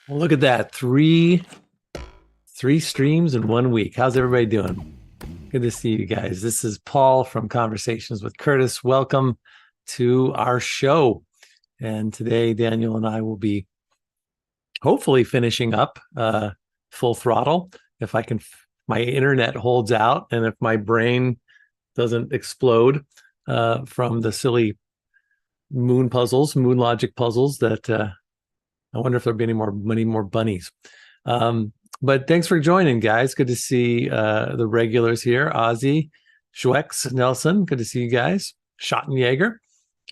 Well, look at that. Three streams in 1 week. How's everybody doing? Good to see you guys. This is Paul from Conversations with Curtis. Welcome to our show. And today, Daniel and I will be hopefully finishing up Full Throttle. If I can, my internet holds out, and if my brain doesn't explode from the silly moon logic puzzles that I wonder if there'll be any more bunnies. But thanks for joining, guys. Good to see the regulars here. Ozzy, Schwex, Nelson. Good to see you guys. Schottenjäger.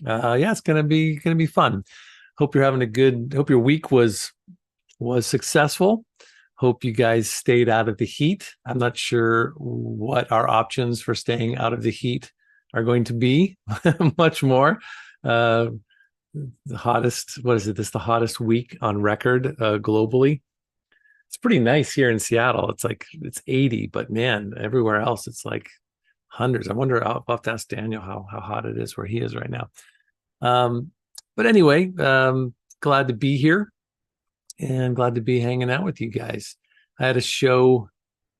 Yeah, it's gonna be fun. Hope you're having hope your week was successful. Hope you guys stayed out of the heat. I'm not sure what our options for staying out of the heat are going to be. Much more. The hottest, what is it? This is the hottest week on record globally. It's pretty nice here in Seattle. It's 80, but man, everywhere else it's like hundreds. I wonder, I'll have to ask Daniel how hot it is where he is right now. But anyway, glad to be here and glad to be hanging out with you guys. I had a show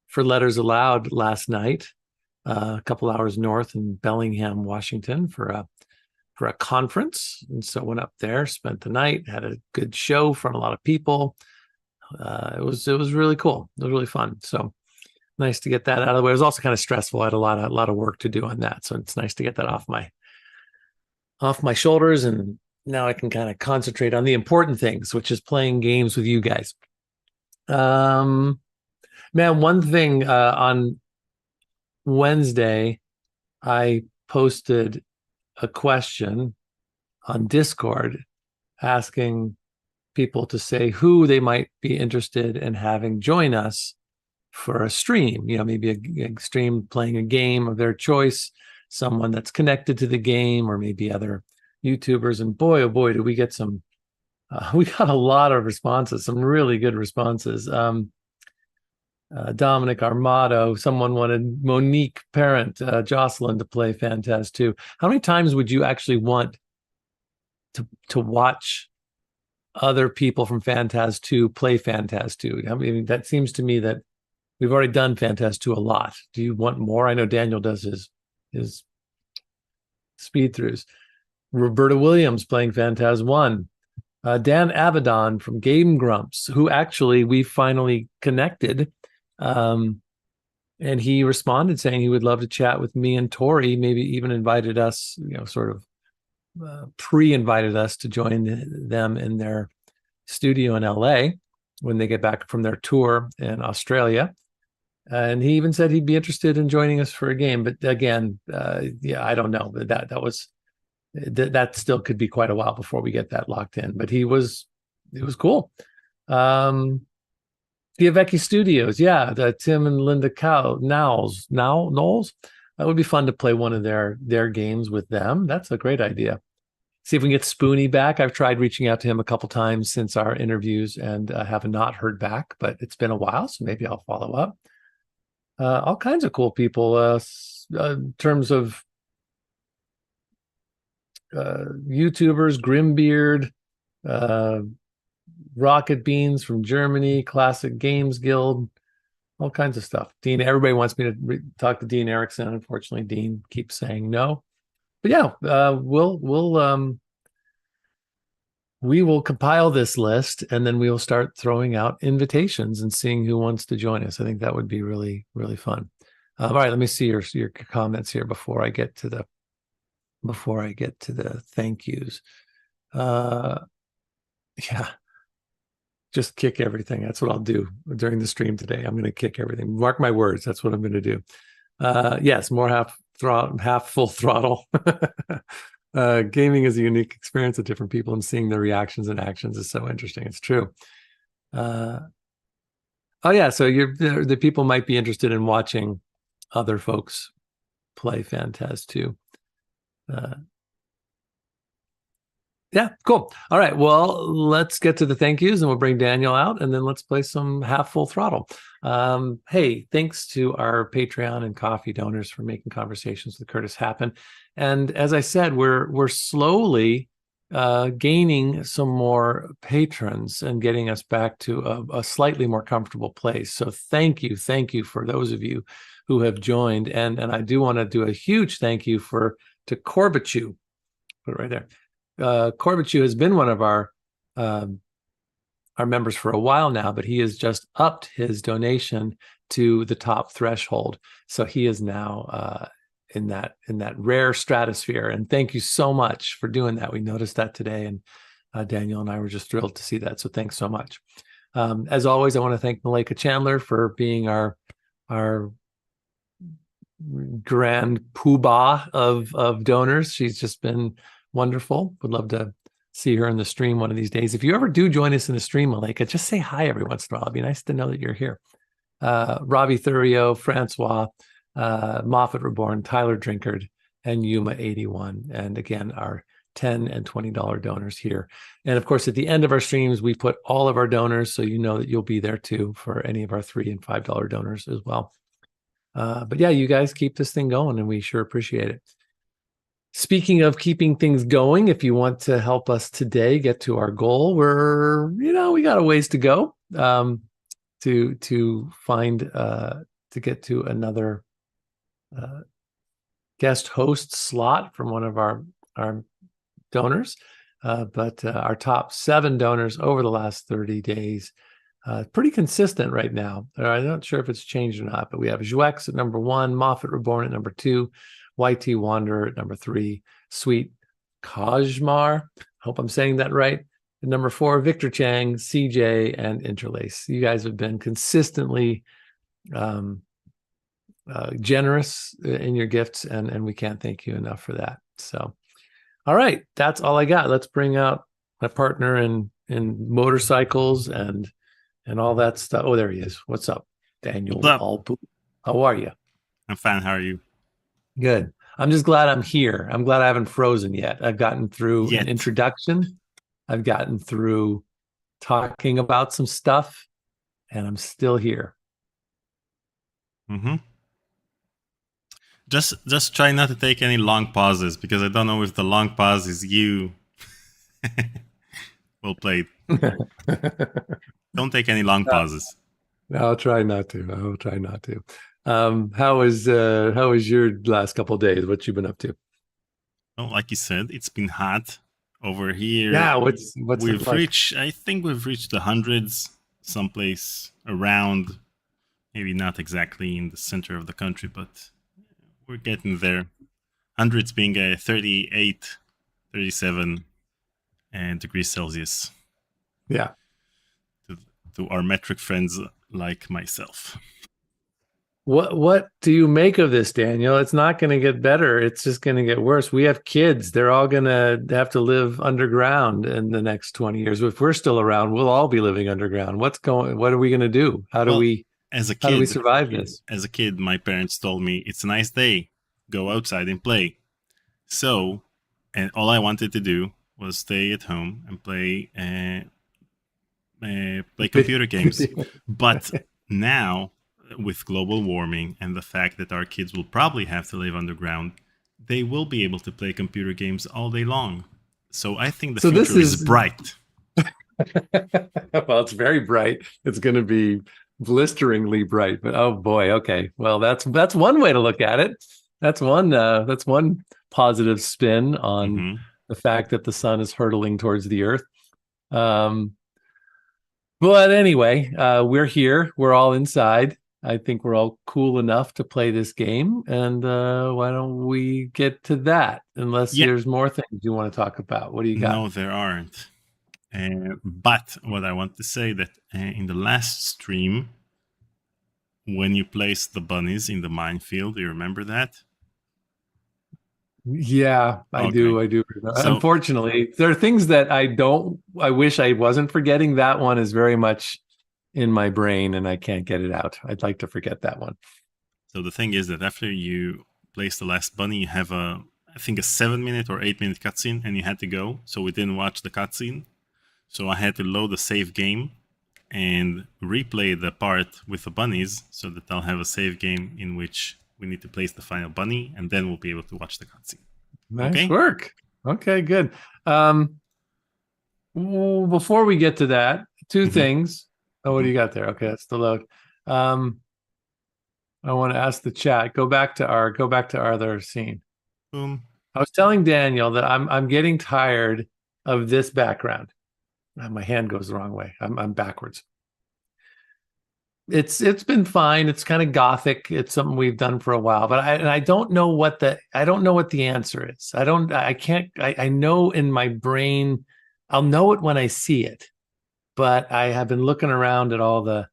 for Letters Aloud last night, a couple hours north in Bellingham, Washington, for a conference. And so went up there, spent the night, had a good show from a lot of people. It was really cool. It was really fun. So nice to get that out of the way. It was also kind of stressful. I had a lot of work to do on that. So it's nice to get that off my shoulders. And now I can kind of concentrate on the important things, which is playing games with you guys. Man, one thing on Wednesday, I posted a question on Discord asking people to say who they might be interested in having join us for a stream, maybe a stream playing a game of their choice, someone that's connected to the game, or maybe other YouTubers. And boy, oh boy, did we get we got a lot of responses, some really good responses. Dominic Armato, someone wanted Monique Parent, Jocelyn to play Phantas 2. How many times would you actually want to watch other people from Phantas 2 play Phantas 2? I mean, that seems to me that we've already done Phantas 2 a lot. Do you want more? I know Daniel does his speed throughs. Roberta Williams playing Phantas 1. Dan Avedon from Game Grumps, who actually we finally connected. And he responded saying he would love to chat with me and Tori, maybe even invited us, sort of pre-invited us to join them in their studio in LA when they get back from their tour in Australia. And he even said he'd be interested in joining us for a game. But again, I don't know. That still could be quite a while before we get that locked in. But it was cool. Giavecchi Studios, the Tim and Linda Knowles. That would be fun to play one of their games with them. That's a great idea. See if we can get Spoonie back. I've tried reaching out to him a couple times since our interviews and have not heard back, but it's been a while, so maybe I'll follow up. All kinds of cool people in terms of YouTubers, Grimbeard, Rocket Beans from Germany, Classic Games Guild, all kinds of stuff. Dean, everybody wants me to talk to Dean Erickson. Unfortunately, Dean keeps saying no. But yeah, we'll we will compile this list and then we will start throwing out invitations and seeing who wants to join us. I think that would be really, really fun. All right, let me see your comments here before I get to the thank yous. Yeah, just kick everything. That's what I'll do during the stream today. I'm going to kick everything. Mark my words. That's what I'm going to do. Yes, more half full throttle. Gaming is a unique experience with different people, and seeing their reactions and actions is so interesting. It's true. Oh yeah, so the people might be interested in watching other folks play Phantas too. Yeah, cool. All right, well, let's get to the thank yous, and we'll bring Daniel out, and then let's play some half full throttle. Hey, thanks to our Patreon and coffee donors for making Conversations with Curtis happen. And as I said, we're slowly gaining some more patrons and getting us back to a slightly more comfortable place. So thank you for those of you who have joined, and I do want to do a huge thank you to Corbichu. Put it right there. Corbichu has been one of our members for a while now, but he has just upped his donation to the top threshold. So he is now in that rare stratosphere. And thank you so much for doing that. We noticed that today, and Daniel and I were just thrilled to see that. So thanks so much. As always, I want to thank Malika Chandler for being our grand poobah of donors. She's just been wonderful. Would love to see her in the stream one of these days. If you ever do join us in the stream, Malika, just say hi every once in a while. It'd be nice to know that you're here. Robbie Thurio, Francois, Moffat Reborn, Tyler Drinkard, and Yuma81. And again, our $10 and $20 donors here. And of course, at the end of our streams, we put all of our donors, so you know that you'll be there too for any of our $3 and $5 donors as well. But yeah, you guys keep this thing going, and we sure appreciate it. Speaking of keeping things going, if you want to help us today get to our goal, we got a ways to go to find to get to another guest host slot from one of our donors. But our top 7 donors over the last 30 days, pretty consistent right now. I'm not sure if it's changed or not, but we have Jouex at number 1, Moffat Reborn at number 2, YT Wanderer at number 3, Sweet Kajmar, hope I'm saying that right, at number 4, Victor Chang, CJ, and Interlace. You guys have been consistently generous in your gifts, and we can't thank you enough for that. So, all right, that's all I got. Let's bring out my partner in motorcycles and all that stuff. Oh, there he is. What's up, Daniel? How are you? I'm fine. How are you? Good. I'm just glad I'm here. I'm glad I haven't frozen yet. I've gotten through an introduction. I've gotten through talking about some stuff, and I'm still here. Mm-hmm. Just try not to take any long pauses, because I don't know if the long pause is you. Well played. Don't take any long pauses. I'll try not to. How was your last couple of days? What you been up to? Well, like you said, it's been hot over here. Yeah, what's we've reached? I think we've reached the hundreds, someplace around. Maybe not exactly in the center of the country, but we're getting there. Hundreds being 38, 37 degrees Celsius. Yeah. To our metric friends like myself. What do you make of this, Daniel? It's not going to get better. It's just going to get worse. We have kids. They're all going to have to live underground in the next 20 years. If we're still around, we'll all be living underground. What are we going to do? How do we survive this? As a kid, my parents told me, it's a nice day. Go outside and play. So, and all I wanted to do was stay at home and play computer games. But now, with global warming and the fact that our kids will probably have to live underground, they will be able to play computer games all day long. So I think the future is bright. Well, it's very bright. It's going to be blisteringly bright. But oh boy, okay. Well, that's one way to look at it. That's one positive spin on the fact that the sun is hurtling towards the earth. But anyway, we're here. We're all inside. I think we're all cool enough to play this game. And why don't we get to that? Unless Yeah. there's more things you want to talk about. What do you got? No, there aren't. But what I want to say that in the last stream, when you placed the bunnies in the minefield, do you remember that? Yeah, I Okay. do. So- Unfortunately, there are things that I wish I wasn't forgetting. That one is very much in my brain and I can't get it out. I'd like to forget that one. So the thing is that after you place the last bunny, you have I think a 7-minute or 8-minute cutscene, and you had to go. So we didn't watch the cutscene. So I had to load a save game and replay the part with the bunnies so that I'll have a save game in which we need to place the final bunny, and then we'll be able to watch the cutscene. Nice work. Okay, good. Before we get to that, two things. Oh, what do you got there? Okay, that's the load. I want to ask the chat. Go back to our other scene. Boom. I was telling Daniel that I'm getting tired of this background. My hand goes the wrong way. I'm backwards. It's been fine. It's kind of gothic. It's something we've done for a while, but I don't know what the answer is. I know in my brain, I'll know it when I see it, but I have been looking around at all the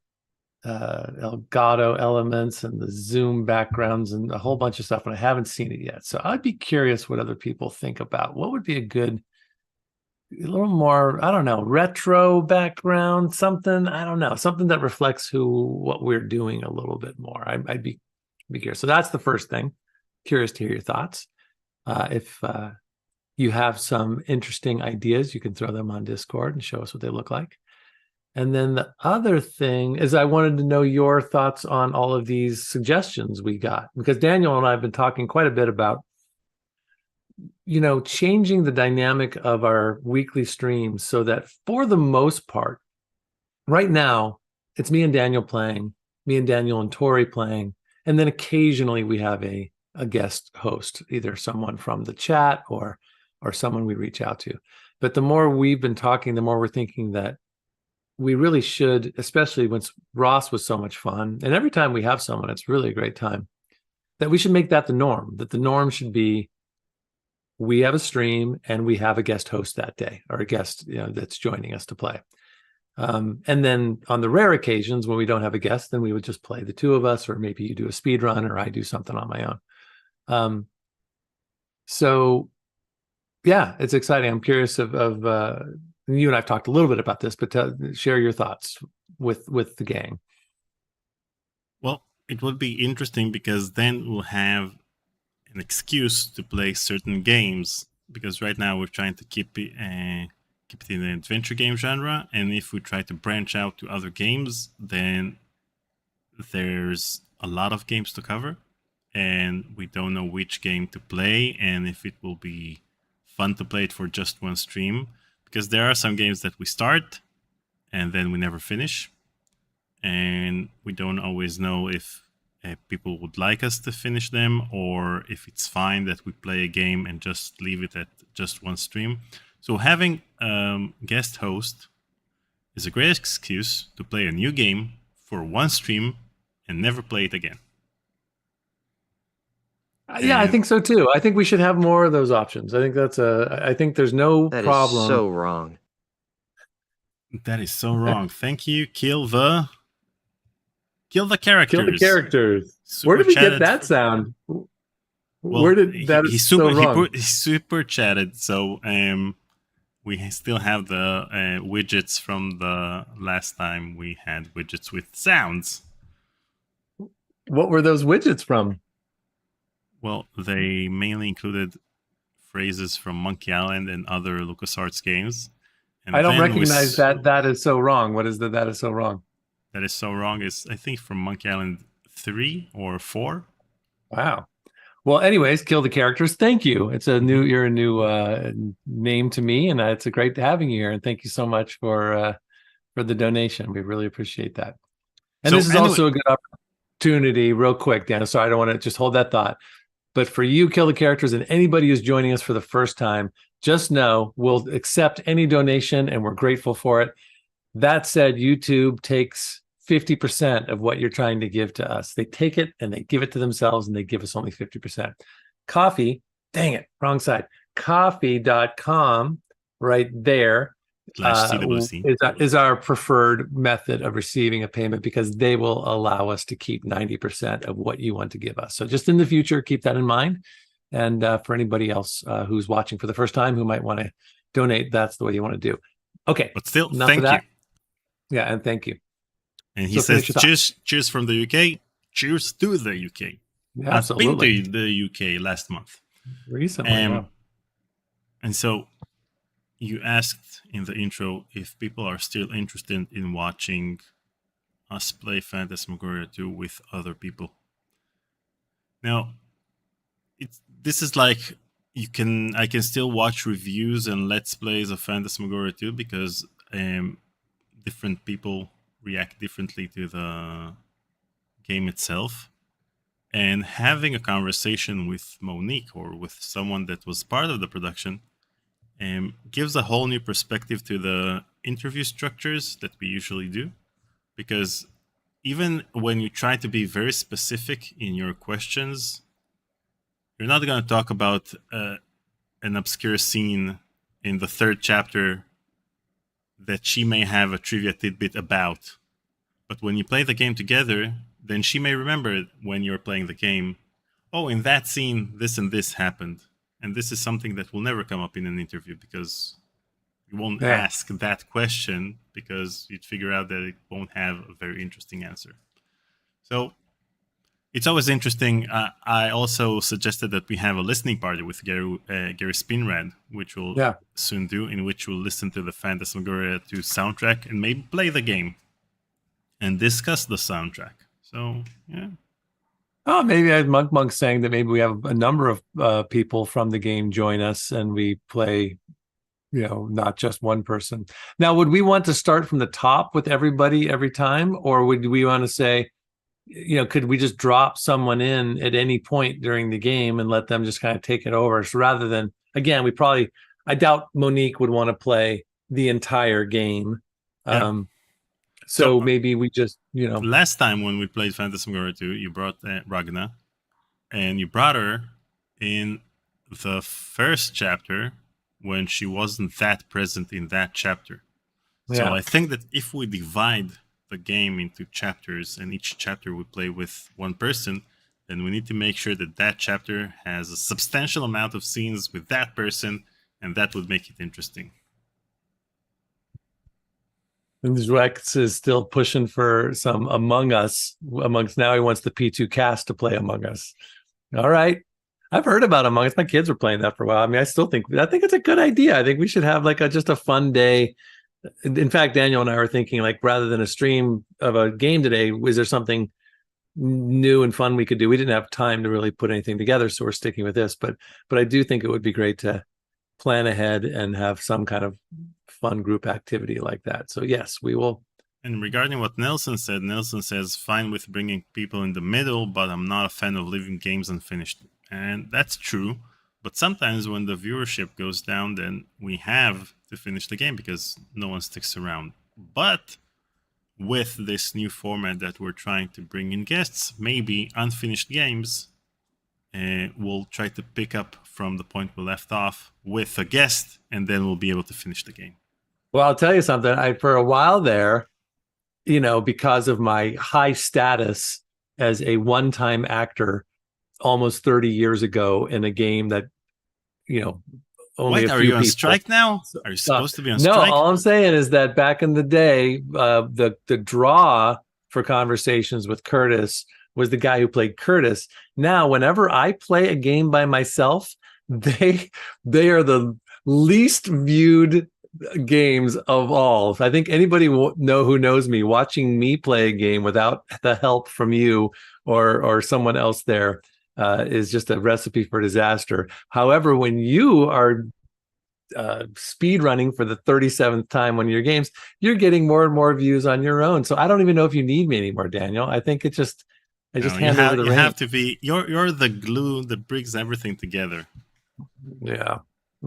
Elgato elements and the zoom backgrounds and a whole bunch of stuff, and I haven't seen it yet. So I'd be curious what other people think about what would be a little more, I don't know, retro background, something, I don't know, something that reflects what we're doing a little bit more. I'd be curious. So that's the first thing. Curious to hear your thoughts. If you have some interesting ideas, you can throw them on Discord and show us what they look like. And then the other thing is I wanted to know your thoughts on all of these suggestions we got, because Daniel and I have been talking quite a bit about changing the dynamic of our weekly streams so that for the most part, right now, it's me and Daniel playing, me and Daniel and Tori playing, and then occasionally we have a guest host, either someone from the chat or someone we reach out to. But the more we've been talking, the more we're thinking that we really should, especially once Ross was so much fun, and every time we have someone, it's really a great time, that we should make that the norm, that the norm should be we have a stream and we have a guest host that day, or a guest that's joining us to play. And then on the rare occasions when we don't have a guest, then we would just play the two of us, or maybe you do a speed run or I do something on my own. So yeah, it's exciting. I'm curious of you and I've talked a little bit about this, but share your thoughts with the gang. Well, it would be interesting because then we'll have an excuse to play certain games, because right now we're trying to keep it in the adventure game genre, and if we try to branch out to other games, then there's a lot of games to cover, and we don't know which game to play and if it will be fun to play it for just one stream, because there are some games that we start and then we never finish, and we don't always know if people would like us to finish them, or if it's fine that we play a game and just leave it at just one stream. So having guest host is a great excuse to play a new game for one stream and never play it again. Yeah, I think so too. I think we should have more of those options. I think I think there's no problem. That is so wrong. That is so wrong. Thank you. Kill the characters. Kill the characters. Super Where did we get chatted that sound? Well, where did that? He super chatted. So we still have the widgets from the last time we had widgets with sounds. What were those widgets from? Well, they mainly included phrases from Monkey Island and other LucasArts games. And I don't recognize that. That is so wrong. What is that is so wrong? That is so wrong is, I think, from Monkey Island 3 or 4. Wow. Well, anyways, kill the characters. Thank you. You're a new name to me, and it's a great having you here. And thank you so much for the donation. We really appreciate that. And so, this is also a good opportunity, real quick, Dan. Sorry, I don't want to just hold that thought. But for you, kill the characters, and anybody who's joining us for the first time, just know we'll accept any donation and we're grateful for it. That said, YouTube takes 50% of what you're trying to give to us. They take it and they give it to themselves and they give us only 50%. Coffee, dang it, wrong side. Coffee.com right there /TWC. is our preferred method of receiving a payment because they will allow us to keep 90% of what you want to give us. So just in the future, keep that in mind. And for anybody else who's watching for the first time who might want to donate, that's the way you want to do. Okay. But still, thank you. Yeah, and thank you. And he says, cheers from the UK. Cheers to the UK. Yeah, absolutely. I've been to the UK last month. Recently, And so you asked in the intro if people are still interested in watching us play Phantasmagoria 2 with other people. Now, this is like I can still watch reviews and let's plays of Phantasmagoria 2 because different people react differently to the game itself. And having a conversation with Monique or with someone that was part of the production gives a whole new perspective to the interview structures that we usually do. Because even when you try to be very specific in your questions, you're not going to talk about an obscure scene in the third chapter that she may have a trivia tidbit about. But when you play the game together, then she may remember when you're playing the game, oh, in that scene, this and this happened. And this is something that will never come up in an interview because you won't ask that question because you'd figure out that it won't have a very interesting answer. So it's always interesting. I also suggested that we have a listening party with Gary Spinrad, which we'll soon do, in which we'll listen to the Phantasmagoria 2 soundtrack and maybe play the game and discuss the soundtrack. So, yeah. Oh, maybe I had Monk saying that maybe we have a number of people from the game join us and we play, not just one person. Now, would we want to start from the top with everybody every time? Or would we want to say, could we just drop someone in at any point during the game and let them just kind of take it over? So rather than, again, I doubt Monique would want to play the entire game. Yeah. So maybe we just, Last time when we played Phantasmagoria 2, you brought Ragna, and you brought her in the first chapter when she wasn't that present in that chapter. So I think that if we divide the game into chapters and each chapter we play with one person, then we need to make sure that that chapter has a substantial amount of scenes with that person, and that would make it interesting. And Rex is still pushing for some Among Us. Now he wants the P2 cast to play Among Us. All right. I've heard about Among Us. My kids were playing that for a while. I mean, I think it's a good idea. I think we should have just a fun day. In fact, Daniel and I were thinking rather than a stream of a game today, is there something new and fun we could do? We didn't have time to really put anything together, so we're sticking with this. But I do think it would be great to plan ahead and have some kind of fun group activity like that. So yes, we will. And regarding what Nelson says, fine with bringing people in the middle, but I'm not a fan of leaving games unfinished. And that's true. But sometimes when the viewership goes down, then we have to finish the game because no one sticks around. But with this new format that we're trying to bring in guests, maybe unfinished games, we'll try to pick up from the point we left off with a guest, and then we'll be able to finish the game. Well, I'll tell you something. For a while there, because of my high status as a one-time actor almost 30 years ago in a game that, only Wait, a few are you on people, strike now? Are you supposed to be on strike? No, all I'm saying is that back in the day, the draw for Conversations with Curtis was the guy who played Curtis. Now, whenever I play a game by myself, they are the least viewed games of all. I think anybody who knows me, watching me play a game without the help from you or someone else there is just a recipe for disaster. However, when you are speed running for the 37th time one of your games, you're getting more and more views on your own. So I don't even know if you need me anymore, Daniel. I think hand over the reins. You have to be. You're the glue that brings everything together. Yeah.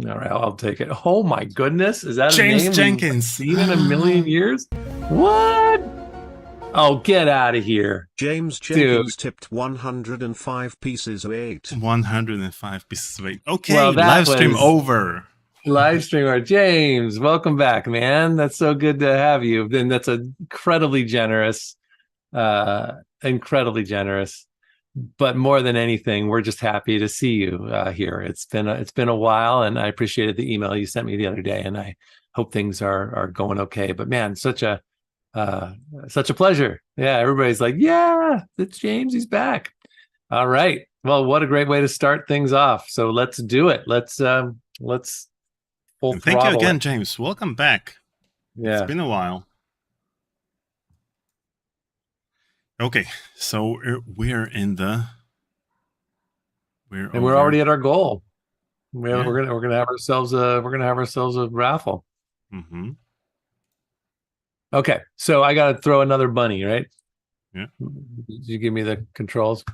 All right, I'll take it. Oh my goodness, is that James a name Jenkins. we've seen in a million years? What? Oh, get out of here, James dude. Jenkins tipped 105 pieces of 8. 105 pieces of weight. Okay, Well, that live stream was over. live streamer James. Welcome back, man. That's so good to have you. And that's incredibly generous. Incredibly generous. But more than anything, we're just happy to see you here. It's been a while, and I appreciated the email you sent me the other day, and I hope things are going okay. But man, such a pleasure. Yeah, everybody's like, yeah, it's James. He's back. All right. Well, what a great way to start things off. So let's do it. Let's full And thank you throttle again, it. James. Welcome back. Yeah. It's been a while. Okay, so we're in the. And we're already at our goal. We're gonna have ourselves a raffle. Mm-hmm. Okay, so I gotta throw another bunny, right? Yeah. Did you give me the controls?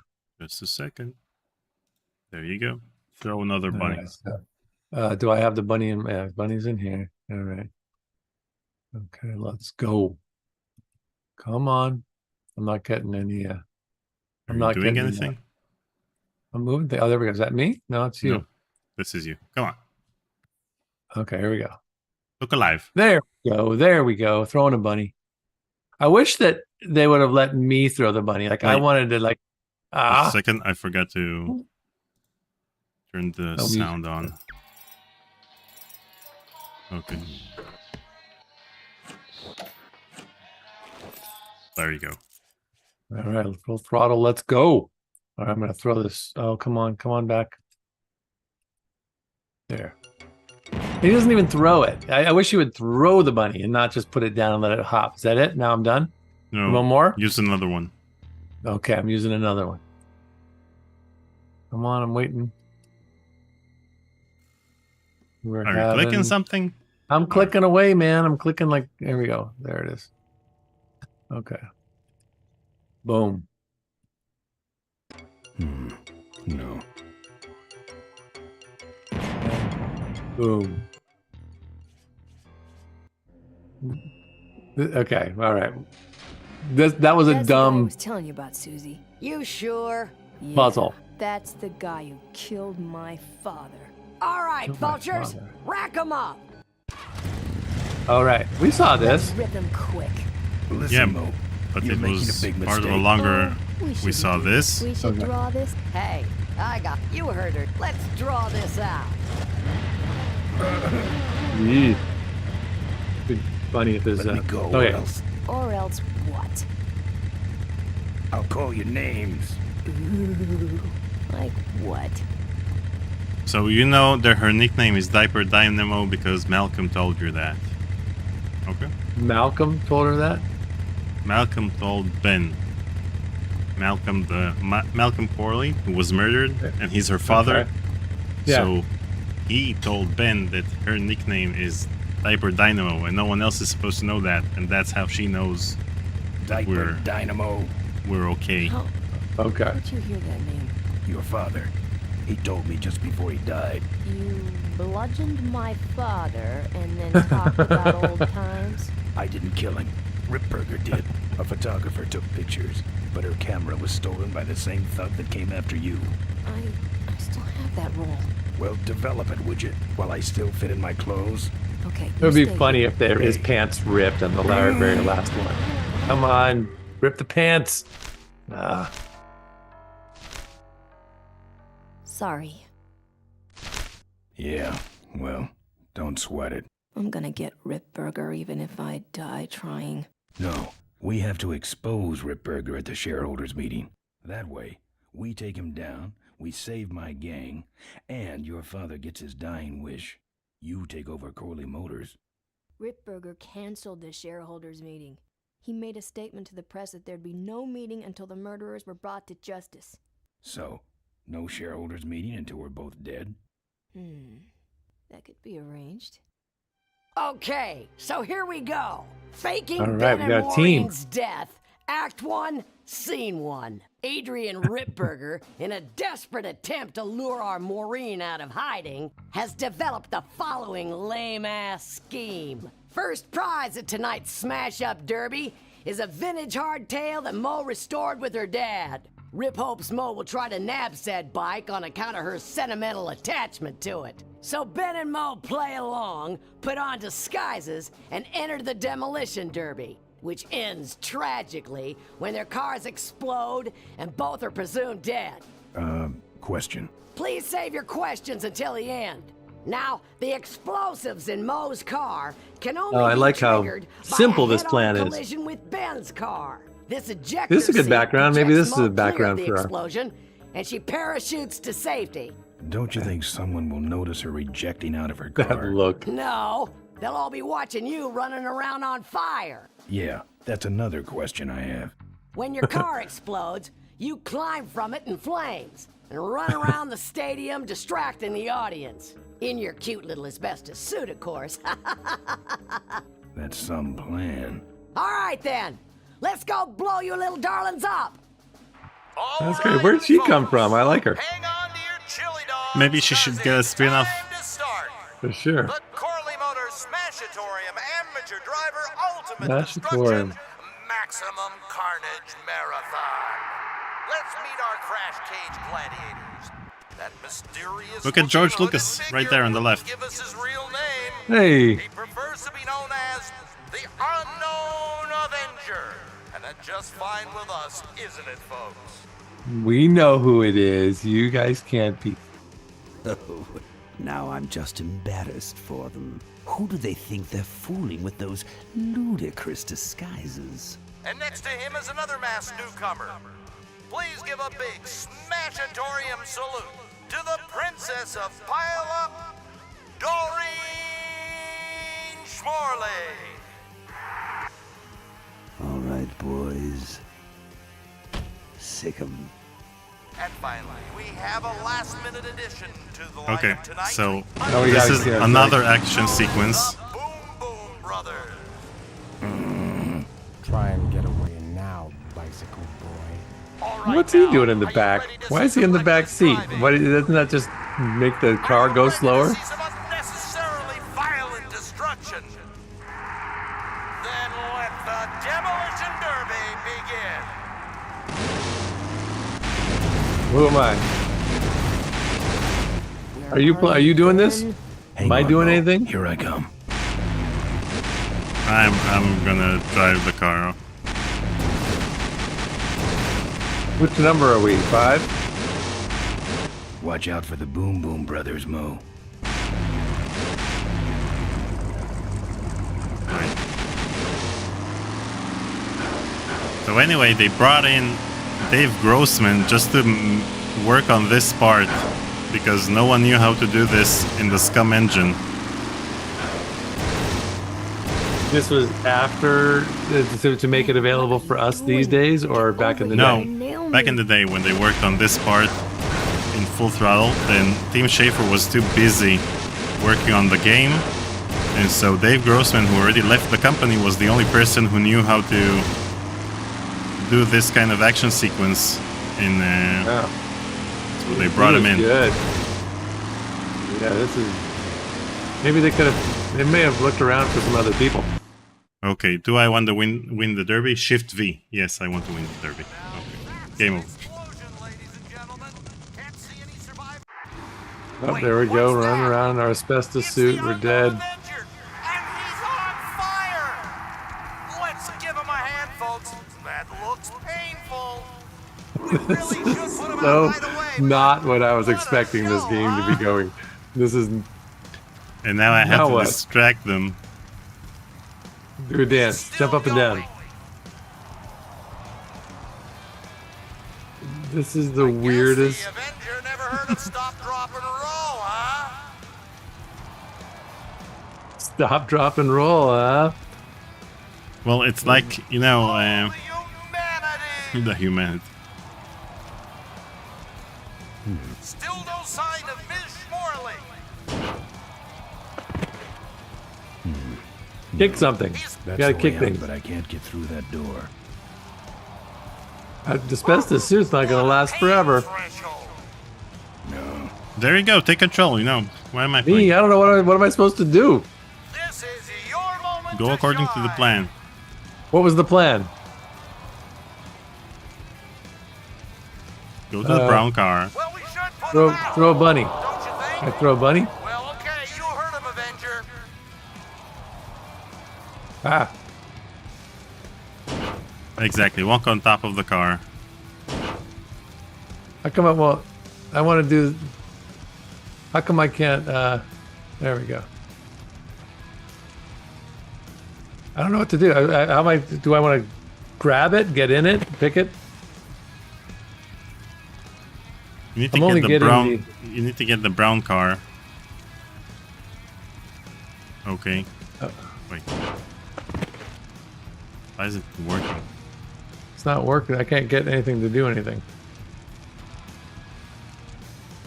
Just a second. There you go. Throw another bunny. Right, so, do I have the bunny in? Yeah, bunny's in here. All right. Okay, let's go. Come on. I'm not getting any. Are I'm you not doing getting anything? I'm moving. Oh, there we go. Is that me? No, it's you. No, this is you. Come on. Okay, here we go. Look alive. There we go. There we go. Throwing a bunny. I wish that they would have let me throw the bunny. Like I Wait. wanted to like A second, I forgot to turn the sound on. Okay. There you go. All right, full throttle. Let's go. All right, I'm gonna throw this. Oh, come on back. There. He doesn't even throw it. I wish he would throw the bunny and not just put it down and let it hop. Is that it? Now I'm done? No. One more? Use another one. Okay, I'm using another one. Come on, I'm waiting. Are you clicking something? I'm clicking away, man. I'm clicking like, there we go. There it is. Okay. Boom. No. Boom. Okay, all right. That was a That's what I dumb was telling you about, Susie. You sure? Yeah, puzzle. That's the guy who killed my father. All right, Killed my vultures, father. rack 'em up. All right, we saw Let's this. rip him quick. Listen, Yeah, Mo. but You're it making was a big part of a mistake. longer. We shouldn't saw do this. We should Okay. draw this. Hey, you heard her. Let's draw this out. Yeah. Be funny if there's Let me go, okay. Or else what? I'll call you names. Ooh, like what? So you know that her nickname is Diaper Dynamo because Malcolm told you that. Okay. Malcolm told her that. Malcolm told Ben. Malcolm Malcolm Corley, who was murdered, and he's her father. Okay. Yeah. So he told Ben that her nickname is Diaper Dynamo, and no one else is supposed to know that, and that's how she knows Diaper Dynamo. we're okay. How Okay. did you hear that name? Your father. He told me just before he died. You bludgeoned my father and then talked about old times? I didn't kill him. Ripburger did. A photographer took pictures, but her camera was stolen by the same thug that came after you. I still have that roll. Well, develop it, would you? While I still fit in my clothes? Okay. It would be you stay funny here. if his pants ripped on the very last one. Come on, rip the pants. Sorry. Yeah, well, don't sweat it. I'm gonna get Ripburger even if I die trying. No, we have to expose Ripburger at the shareholders meeting. That way, we take him down, we save my gang, and your father gets his dying wish. You take over Corley Motors. Ripburger canceled the shareholders meeting. He made a statement to the press that there'd be no meeting until the murderers were brought to justice. So, no shareholders meeting until we're both dead? That could be arranged. Okay, so here we go. Faking All right, Ben we and got a team. Maureen's death Act 1, Scene 1. Adrian Ripburger, in a desperate attempt to lure our Maureen out of hiding, has developed the following lame-ass scheme. First prize at tonight's smash-up derby is a vintage hardtail that Mo restored with her dad. Rip hopes Mo will try to nab said bike on account of her sentimental attachment to it. So Ben and Mo play along, put on disguises, and enter the demolition derby, which ends tragically when their cars explode and both are presumed dead. Question. Please save your questions until the end. Now, the explosives in Mo's car can only I be like how triggered simple by a this plan head-on is. collision with Ben's car. This ejector This is a good seat background. Maybe ejects this is a Mo clear of background the for our- explosion, and she parachutes to safety. Don't you think someone will notice her ejecting out of her That car? look. No, they'll all be watching you running around on fire. Yeah, that's another question I have. When your car explodes, you climb from it in flames and run around the stadium distracting the audience. In your cute little asbestos suit, of course. That's some plan. All right, then. Let's go blow you little darlings up. That's great. Where'd she come from? I like her. Hang on to your chili dogs. Maybe she should get a spin-off. Time to start. For sure. The Corley Motors Smashatorium Amateur Driver Ultimate Smashatorium. Destruction Maximum Carnage Marathon. Let's meet our crash cage gladiators. That mysterious Look at George looking Lucas hooded right there on the figure left. Give us his real name. Hey. He prefers to be known as the Unknown Avenger. And that's just fine with us, isn't it, folks? We know who it is. You guys can't be. Oh, now I'm just embarrassed for them. Who do they think they're fooling with those ludicrous disguises? And next to him is another masked newcomer. Please give a big Smashatorium salute to the Princess of Pile Up, Doreen Schmorley. All right, boys. Sick 'em. And finally, we have a last-minute addition to the lineup Okay, tonight. so Oh, yeah, this is yeah, another action sequence. The Boom Boom Brothers. Try and get away now, bicycle boy. All right, What's he now, doing in the are you back? ready to Why is he in the back seat? driving? What, doesn't that just make the car go slower? See some unnecessarily violent destruction. Then let the demolition derby begin. Who am I? Are you doing this? Hang Am I on, doing Mo. anything? Here I come. I'm gonna drive the car. Which number are we? 5? Watch out for the Boom Boom Brothers, Mo. So anyway, they brought in Dave Grossman just to work on this part because no one knew how to do this in the Scum engine. This was after to make it available for us these days, or back in the No, day? back in the day when they worked on this part in Full Throttle, then Tim Schafer was too busy working on the game, and so Dave Grossman, who already left the company, was the only person who knew how to do this kind of action sequence. In Yeah. so they brought him in. Good. Yeah, this is. Maybe they could have. They may have looked around for some other people. Okay, do I want to win the derby? Shift V. Yes, I want to win the derby. Okay. Game over. Explosion, ladies and gentlemen. Can't see any survivors. Oh, there we go. Run around in our asbestos suit. We're dead. Avenger, and he's on fire. Let's give him a hand, folks. That looks painful. We really should put him So, out right away. not what I was What a expecting this show, game to huh? be going. This is. And now I have Now to what? distract them. Do a dance. Jump up and down. This is the weirdest. Guess the Avenger never heard of stop, drop, and roll, huh? Stop, drop, and roll, huh? Well, it's like, you know, The humanity. the humanity. Still no sign of Ms. Schmorley. Kick something. That's You gotta the kick way out, things. but I can't get through that door. Asbestos suit's not going to last forever. No. There you go. Take control. You know, why am I Me, playing? I don't know what am I supposed to do. This is your moment Go to according to the shine. plan. What was the plan? Go to the brown car. Well, we should put him out, Throw a bunny. don't you think? I throw a bunny? Well, okay, you heard him, Avenger. Ah, Exactly. Walk on top of the car. how come I want to do, how come I can't, there we go. I don't know what to do. Do I want to grab it, get in it, pick it? You need I'm to only get the getting brown. You need to get the brown car. Okay. Wait. Why is it working? It's not working. I can't get anything to do anything.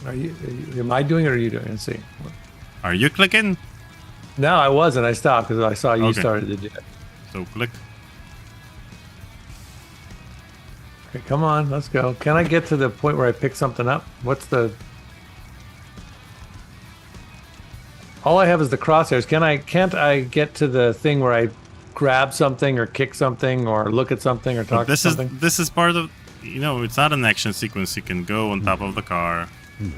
Am I doing it or are you doing it? Let's see. Are you clicking? No, I wasn't. I stopped because I saw you Okay. started to do it. So click. Okay, come on, let's go. Can I get to the point where I pick something up? What's the... All I have is the crosshairs. Can't I get to the thing where I grab something or kick something or look at something or talk to This something? is part of. You know, it's not an action sequence. You can go on top of the car. You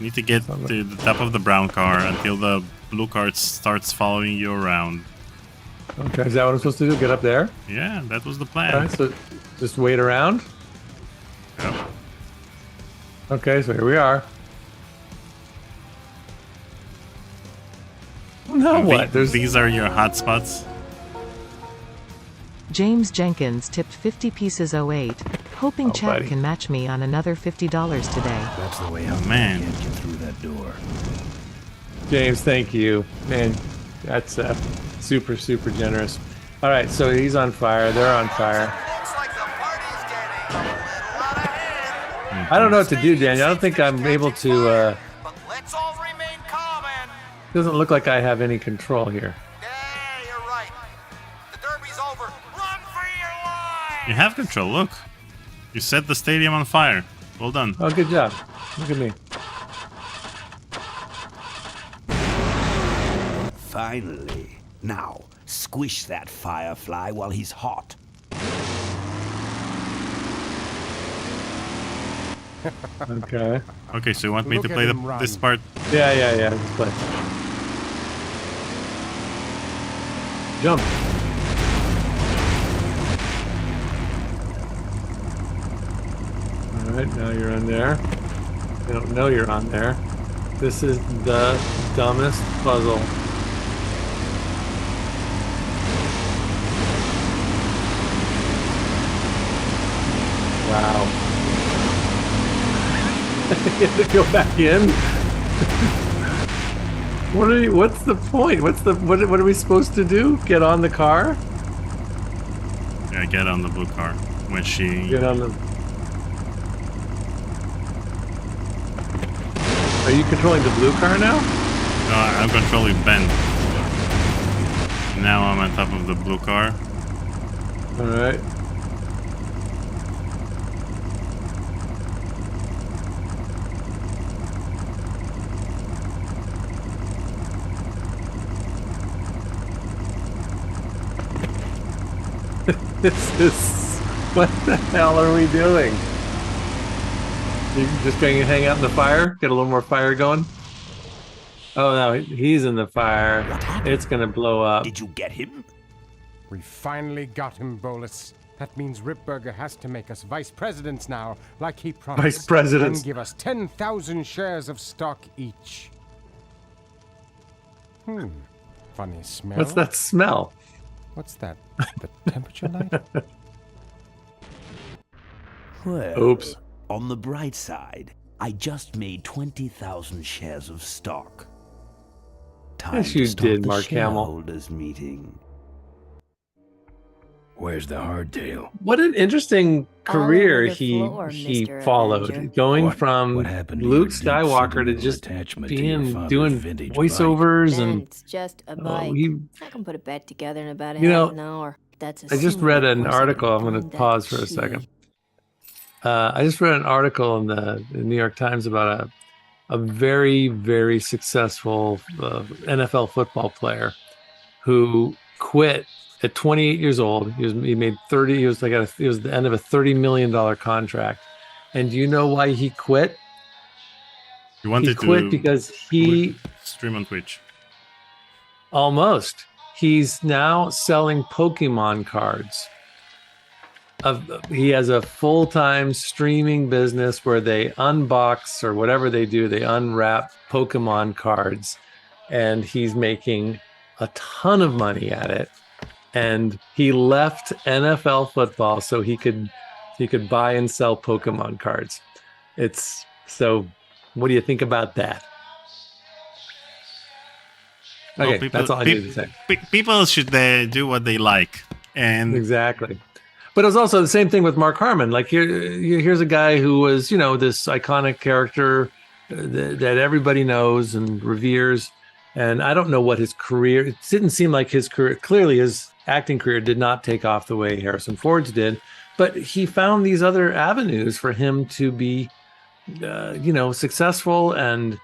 need to get to the top of the brown car until the blue car starts following you around. Okay, is that what I'm supposed to do? Get up there? Yeah, that was the plan. All right, so just wait around. Yep. Okay, so here we are. Now And what? these are your hotspots. James Jenkins tipped 50 pieces 08, hoping chat buddy. can match me on another $50 today. That's the way how Man. can't get through that door. James, thank you. Man, that's super, super generous. All right, so he's on fire. They're on fire. Looks like the party's getting a little out of hand. I don't know what to do, Daniel. I don't think I'm able to... But let's all remain calm and... doesn't look like I have any control here. Yeah, you're right. The derby's over. Run for your life! You have control. Look, you set the stadium on fire. Well done. Oh, good job. Look at me. Finally. Now, squish that firefly while he's hot. Okay. Okay, so you want me Look to at play him run. this part? Yeah. Let's play. Jump. All right, now you're on there. I don't know you're on there. This is the dumbest puzzle. Wow. You have to go back in? What's the point? What are we supposed to do? Get on the car? Yeah, get on the blue car when she. Get on the... Are you controlling the blue car now? No, I'm controlling Ben. Now I'm on top of the blue car. Alright. This is... What the hell are we doing? You just going to hang out in the fire? Get a little more fire going? Oh no, he's in the fire. What happened? It's gonna blow up. Did you get him? We finally got him, Bolus. That means Ripburger has to make us vice presidents now, like he promised. Vice presidents. And give us 10,000 shares of stock each. Funny smell. What's that smell? What's that? The temperature light? Well, Oops. on the bright side, I just made 20,000 shares of stock. Time Yes, you to start did, the Mark Hamill. shareholders meeting. Where's the hardtail? What an interesting career over the he floor, he Mr. followed, Avenger. going What from happened to Luke your deep Skywalker to sentimental just attachment to your being father's doing vintage voiceovers Ben, and it's just a oh, bike. he I can put it back together in about a You know, half an hour. that's I just read an article. I'm going to find that pause for a key. second. I just read an article in the New York Times about a very, very successful NFL football player who quit at 28 years old. He made 30. He was the end of a $30 million contract. And do you know why he quit? You wanted He quit to because he stream on Twitch. almost. He's now selling Pokemon cards. He has a full-time streaming business where they unbox or whatever they do. They unwrap Pokemon cards, and he's making a ton of money at it. And he left NFL football so he could buy and sell Pokemon cards. It's so. What do you think about that? Okay, that's all I need to say. People should do what they like, and exactly. But it was also the same thing with Mark Harmon. Like here's a guy who was, this iconic character that everybody knows and reveres. And I don't know what his career. It didn't seem like his career. Clearly, his acting career did not take off the way Harrison Ford's did. But he found these other avenues for him to be, successful. And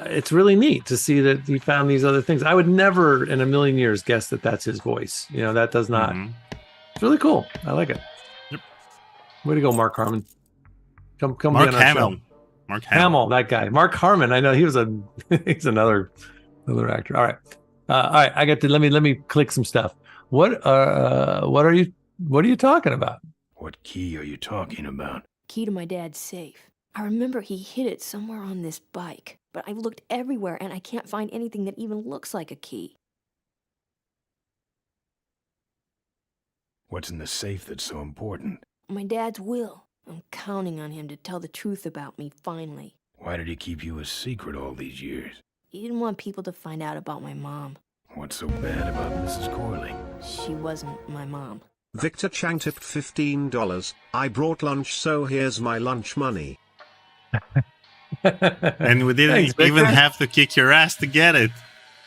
it's really neat to see that he found these other things. I would never in a million years guess that that's his voice. That does not. Mm-hmm. It's really cool. I like it. Yep. Way to go, Mark Harmon. Come Mark be on our Hamill. show. Mark Hamill, that guy. Mark Harmon. I know he's another actor. All right. I got to let me click some stuff. What are you talking about? What key are you talking about? Key to my dad's safe. I remember he hid it somewhere on this bike, but I've looked everywhere and I can't find anything that even looks like a key. What's in the safe that's so important? My dad's will. I'm counting on him to tell the truth about me finally. Why did he keep you a secret all these years? He didn't want people to find out about my mom. What's so bad about Mrs. Corley? She wasn't my mom. Victor Chang tipped $15. I brought lunch, so here's my lunch money. And we didn't even have to kick your ass to get it.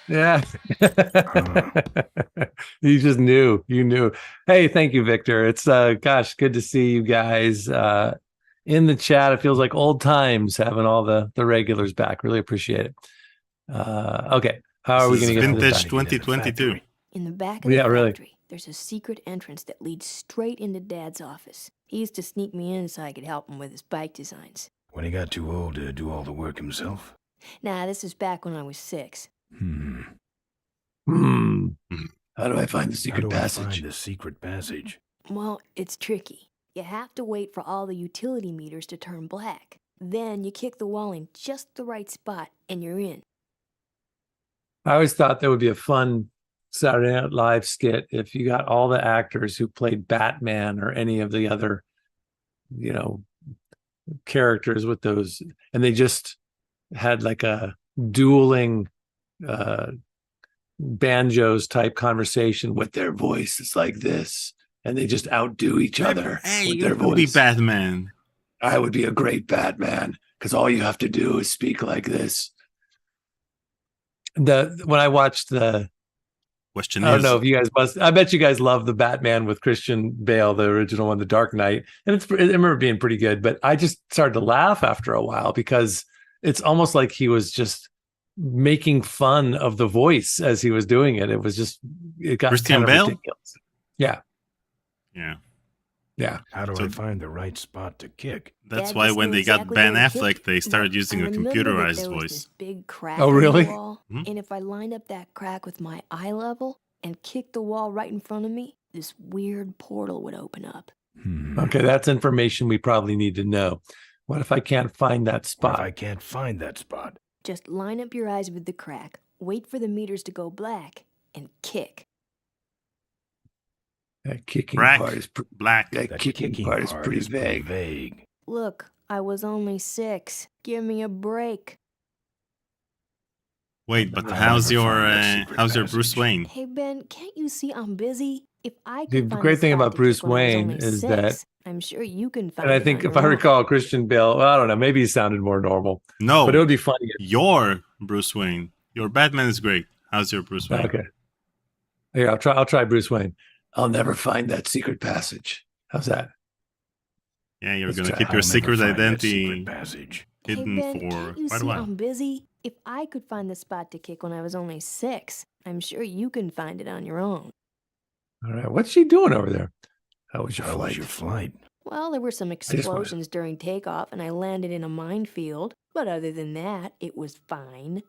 Yeah. You just knew. You knew. Hey, thank you, Victor. It's good to see you guys in the chat. It feels like old times having all the regulars back. Really appreciate it. Okay. How are we going to get vintage 2022? In the back of the factory, there's a secret entrance that leads straight into Dad's office. He used to sneak me in so I could help him with his bike designs. When he got too old to do all the work himself? Nah, this is back when I was 6. How do I find the secret passage? Well, it's tricky. You have to wait for all the utility meters to turn black. Then you kick the wall in just the right spot and you're in. I always thought that would be a fun Saturday Night Live skit if you got all the actors who played Batman or any of the other, characters with those, and they just had like a dueling banjos type conversation with their voices like this, and they just outdo each other. Hey, with their you would be Batman. I would be a great Batman because all you have to do is speak like this. When I watched the question, I don't know if you guys I bet you guys love the Batman with Christian Bale, the original one, The Dark Knight, and I remember it being pretty good. But I just started to laugh after a while because it's almost like he was just making fun of the voice as he was doing it. It got Christian kind of Bale? ridiculous. Yeah. How do I find the right spot to kick? That's why when they got Ben Affleck, they started using a computerized voice. This big crack Oh, really? in the wall, and if I lined up that crack with my eye level and kicked the wall right in front of me, this weird portal would open up. Okay, that's information we probably need to know. What if I can't find that spot? Just line up your eyes with the crack, wait for the meters to go black, and kick. That kicking Black. part is Black. That kicking part is pretty vague. Look, I was only 6. Give me a break. Wait, but how's your Bruce Wayne? Hey, Ben, can't you see I'm busy? If I The can find great a thing spot about to Bruce kick when I was Wayne only is 6, that, I'm sure you can find and I it think on if your I own. recall Christian Bale, well, I don't know, maybe he sounded more normal. No, but it would be funny. Your Bruce Wayne. Your Batman is great. How's your Bruce Wayne? Okay. Yeah, I'll try Bruce Wayne. I'll never find that secret passage. How's that? Yeah, you're Let's gonna try. keep I'll your never secret find that identity secret passage. hidden hey, Ben, for can't you quite a see while. I'm busy? If I could find the spot to kick when I was only 6, I'm sure you can find it on your own. All right. What's she doing over there? How was your How flight? was your flight? Well, there were some just wanted- explosions during takeoff, and I landed in a minefield. But other than that, it was fine.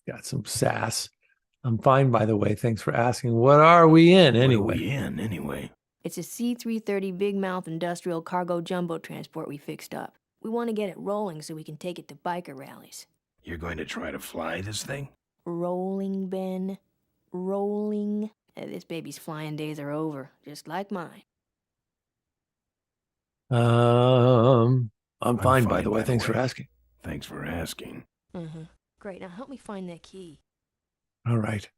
Got some sass. I'm fine, by the way. Thanks for asking. What are we in What are anyway? we in, anyway? It's a C-330 Big Mouth industrial cargo jumbo transport we fixed up. We want to get it rolling so we can take it to biker rallies. You're going to try to fly this thing? Rolling, Ben. Rolling. This baby's flying days are over, just like mine. I'm fine, by the way. Thanks for asking. Thanks for asking. Mm-hmm. Great, now help me find that key. All right.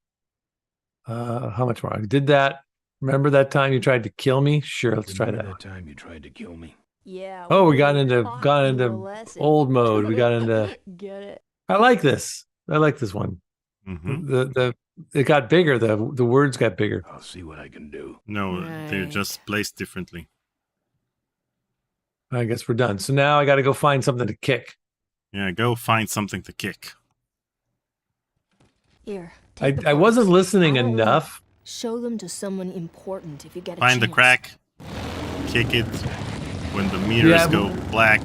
How much more? I did that. Remember that time you tried to kill me? Sure, let's try Remember that. that time you tried to kill me? Yeah. Oh, we did got it. into Taught you a lesson. old mode. We got into. Get it? I like this. I like this one. Mm-hmm. It got bigger. The words got bigger. I'll see what I can do. No, they're Right. just placed differently. I guess we're done. So now I got to go find something to kick. Yeah, go find something to kick. Here. I take the wasn't books. listening I don't want- enough. Show them to someone important if you get a Find the chance. crack, kick it. When the meters Yeah, go black,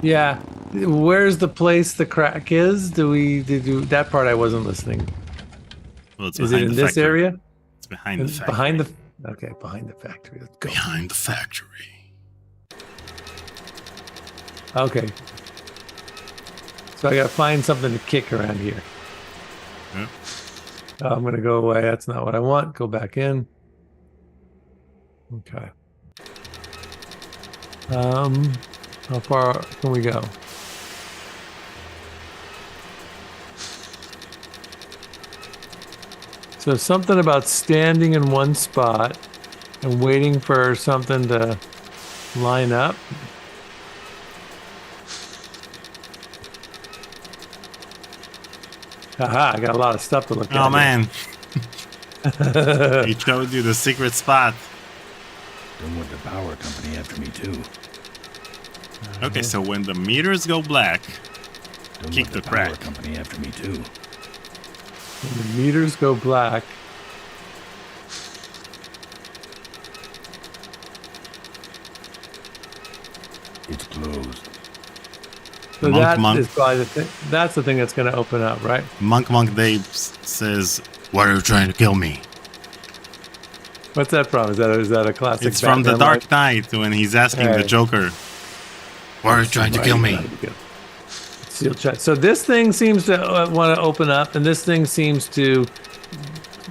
Yeah. Where's the place the crack is? Did that part I wasn't listening. well, it's Is it behind in the this factory. area? It's behind the factory. Behind the behind the factory. Let's go. Behind the factory. Okay. So I got to find something to kick around here. Yeah. I'm going to go away. That's not what I want. Go back in. Okay. How far can we go? So something about standing in one spot and waiting for something to line up. Aha, I got a lot of stuff to look at. Oh man, man. he showed you the secret spot. Don't want the power company after me, too. Okay, so when the meters go black, Don't kick want the power crack. company after me, too. When the meters go black. It's closed. So Monk, that monk. is probably the thing. That's the thing that's going to open up, right? Monk Dave says, "Why are you trying to kill me?" What's that from? Is that a classic? It's from the Batman Dark line? Knight when he's asking the Hey. Joker, "Why are you trying to kill me?" Seal chat. So this thing seems to want to open up, and this thing seems to.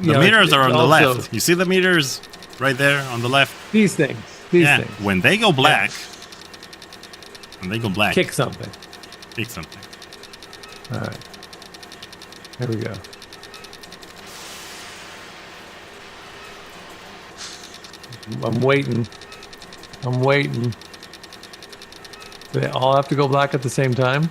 The meters are on the also- left. You see the meters right there on the left? These things. These Yeah. things. When they go black, Kick something. Kick something. All right. Here we go. I'm waiting. I'm waiting. Do they all have to go black at the same time?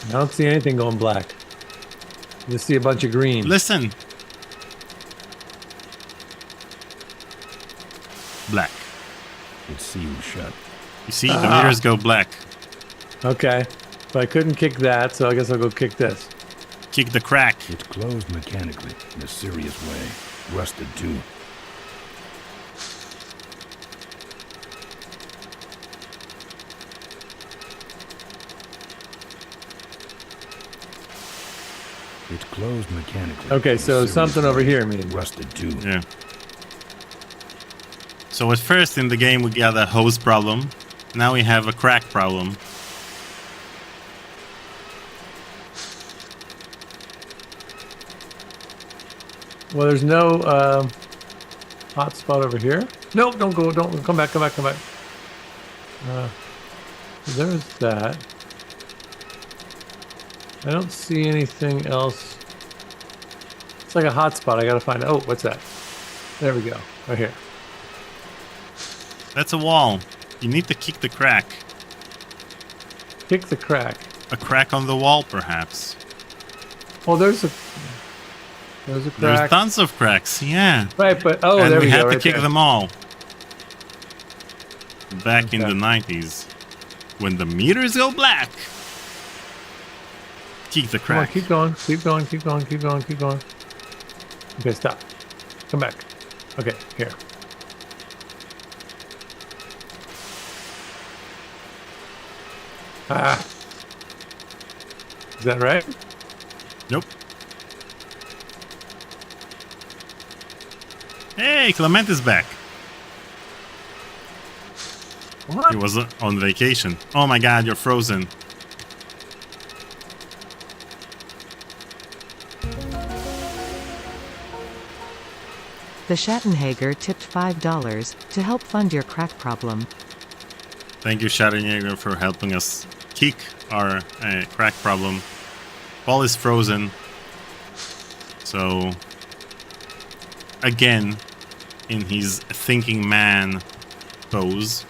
I don't see anything going black. I just see a bunch of green. Listen. Black. It's sealed shut. You see, the meters go black. Okay. But I couldn't kick that, so I guess I'll go kick this. Kick the crack. It's closed mechanically in a serious way. Rusted, too. It's closed mechanically. Okay, in a so serious something over way. here, maybe. Rusted, too. Yeah. So at first in the game we got a hose problem. Now we have a crack problem. Well, there's no hot spot over here. Nope, don't go. Don't come back. Come back. Come back. There's that. I don't see anything else. It's like a hot spot. I gotta find. Oh, what's that? There we go. Right here. That's a wall. You need to kick the crack. Kick the crack. A crack on the wall, perhaps. Oh, there's a crack. There's tons of cracks, yeah. Right, but And there we we had go. to Right kick there. them all. Back in Okay. the 90s. When the meters go black. Kick the Come on, crack. keep going. Keep going. Keep going. Keep going. Keep going. Okay, stop. Come back. Okay, here. Ah. Is that right? Nope. Hey, Clement is back. What? He was on vacation. Oh my god, you're frozen. The Schattenhager tipped $5 to help fund your crack problem. Thank you, Schattenjäger, for helping us kick our crack problem. Paul is frozen. So, again, in his thinking man pose.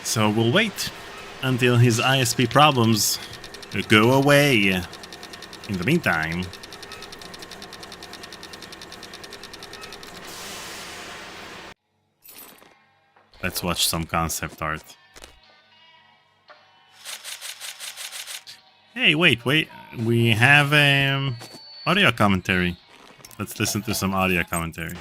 So we'll wait until his ISP problems go away. In the meantime, let's watch some concept art. Hey, wait. We have audio commentary. Let's listen to some audio commentary.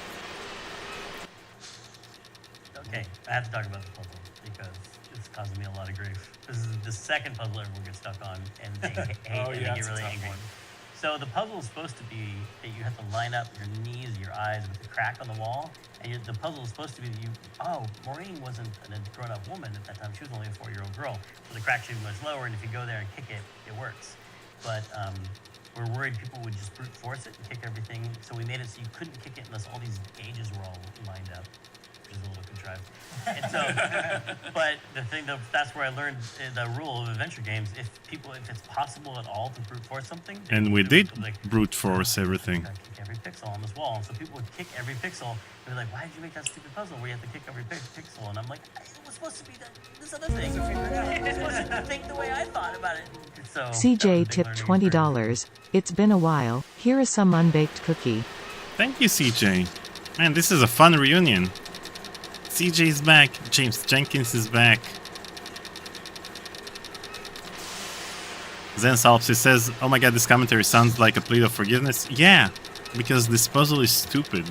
Okay, I have to talk about the puzzle because it's causing me a lot of grief. This is the second puzzle everyone gets stuck on, and they hate and they get really angry. So the puzzle is supposed to be that you have to line up your knees, your eyes with the crack on the wall, and the puzzle is supposed to be that Maureen wasn't a grown-up woman at that time. She was only a 4-year-old girl, so the crack should be much lower, and if you go there and kick it, it works. But we're worried people would just brute force it and kick everything, so we made it so you couldn't kick it unless all these gauges were all lined up, which is a little contrived. And so, but the thing that's where I learned the rule of adventure games. If it's possible at all to brute force something, And we did brute force everything. kick every pixel on this wall. And so people would kick every pixel. They're like, why did you make that stupid puzzle where you have to kick every pixel? And I'm like, it was supposed to be this other thing. It was supposed to think the way I thought about it. So CJ tipped $20. It's been a while. Here is some unbaked cookie. Thank you, CJ. Man, this is a fun reunion. CJ is back. James Jenkins is back. Zen Solipsy says, oh my god, this commentary sounds like a plea of forgiveness. Yeah, because this puzzle is stupid.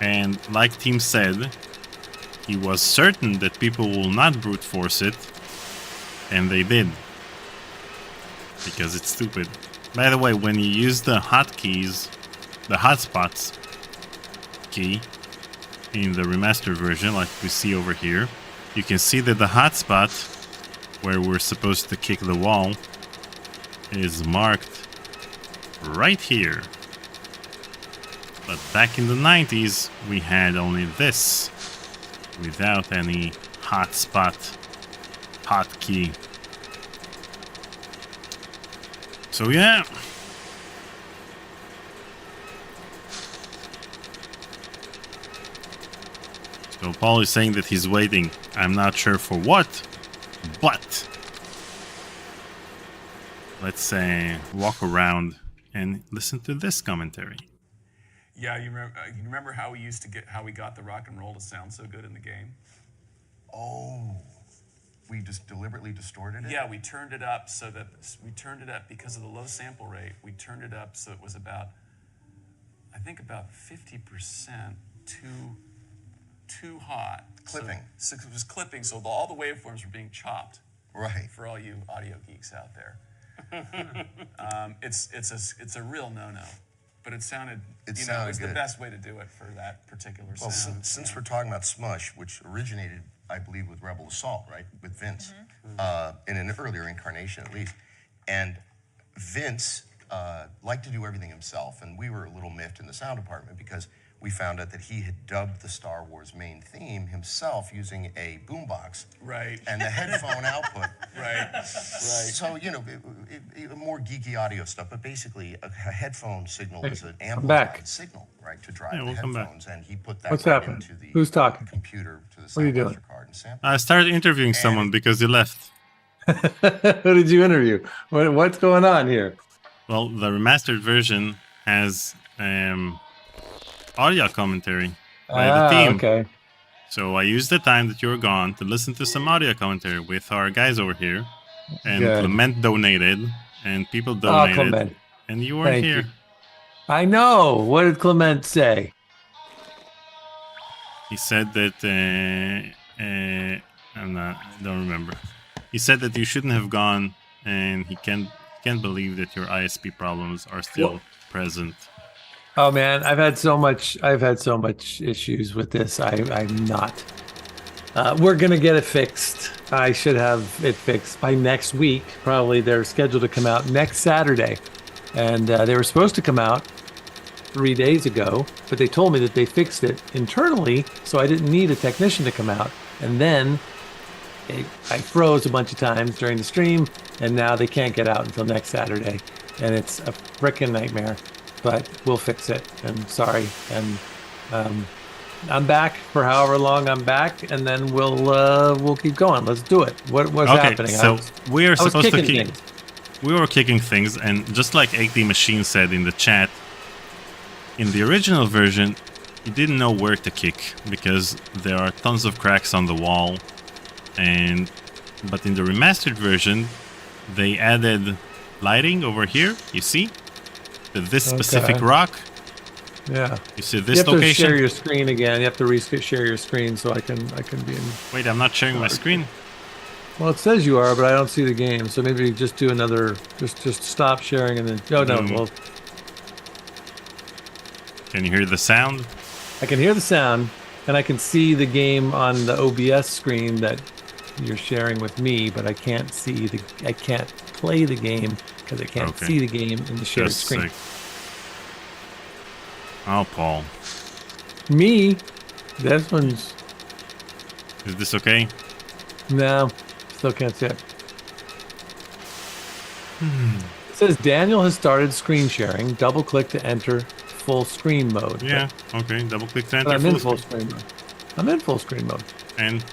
And like Team said, he was certain that people will not brute force it, and they did. Because it's stupid. By the way, when you use the hotkeys, the hotspots key in the remastered version, like we see over here, you can see that the hotspot where we're supposed to kick the wall is marked right here. But back in the 90s, we had only this without any hotspot hotkey. So yeah. So Paul is saying that he's waiting. I'm not sure for what, but let's walk around and listen to this commentary. Yeah, you remember how we got the rock and roll to sound so good in the game? Oh, we just deliberately distorted it? Yeah, we turned it up because of the low sample rate. We turned it up so it was about 50% too hot. Clipping. So it was clipping, so all the waveforms were being chopped. Right. For all you audio geeks out there. It's a real no-no. But it sounded, it's good. The best way to do it for that particular sound. Well, since we're talking about Smush, which originated, I believe, with Rebel Assault, right? With Vince, in an earlier incarnation at least. And Vince liked to do everything himself, and we were a little miffed in the sound department because we found out that he had dubbed the Star Wars main theme himself using a boombox. Right. And the headphone output. Right. So, more geeky audio stuff, but basically a headphone signal is an I'm back. amplified signal, right? right, to drive Yeah, the we'll come back. headphones, and he put that What's right happening? into the Who's talking? computer to the What are you sound doing? blaster card and sampled. I started interviewing someone because you left. Who did you interview? What's going on here? Well, the remastered version has audio commentary by the team. Okay. So I used the time that you were gone to listen to some audio commentary with our guys over here. And Good. Clement donated, and people donated. Clement. And you weren't Thank here. you. I know. What did Clement say? He said that I don't remember. He said that you shouldn't have gone, and he can't believe that your ISP problems are still present. Oh man, I've had so much issues with this. I'm not. We're gonna get it fixed. I should have it fixed by next week. Probably they're scheduled to come out next Saturday, and they were supposed to come out 3 days ago, but they told me that they fixed it internally, so I didn't need a technician to come out. And then I froze a bunch of times during the stream, and now they can't get out until next Saturday, and it's a frickin' nightmare. But we'll fix it. And sorry, and I'm back for however long I'm back, and then we'll keep going. Let's do it. What's happening? So we are supposed to kick. Things. We were kicking things, and just like 8D Machine said in the chat, in the original version, you didn't know where to kick because there are tons of cracks on the wall, but in the remastered version, they added lighting over here. You see, this specific rock. Yeah. You see this location. You have to share your screen again. You have to share your screen so I can be in. Wait, I'm not sharing my screen. Well, it says you are, but I don't see the game. So maybe just do another. Just stop sharing and then. Oh no. Well. Can you hear the sound? I can hear the sound, and I can see the game on the OBS screen that you're sharing with me, but I can't see I can't play the game because I can't see the game in the shared screen. Sick. Oh, Paul. Me? This one's... Is this okay? No, still can't see it. It says Daniel has started screen sharing. Double click to enter full screen mode. Yeah, okay. Double click to enter I'm in full screen mode. I'm in full screen mode. And?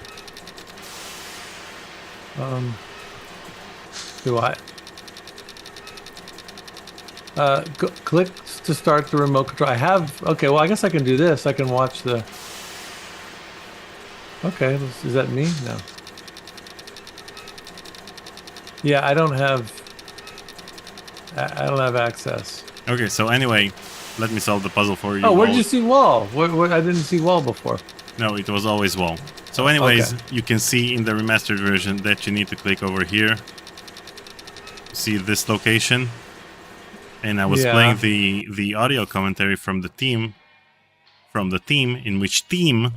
Do I? Click to start the remote control. I have... Okay, well, I guess I can do this. I can watch the... Okay, is that me? No. Yeah, I don't have access. Okay, so anyway, let me solve the puzzle for you. Oh, where did you see wall? What, I didn't see wall before. No, it was always wall. So anyways, you can see in the remastered version that you need to click over here. See this location? And I was playing the audio commentary from the team, in which team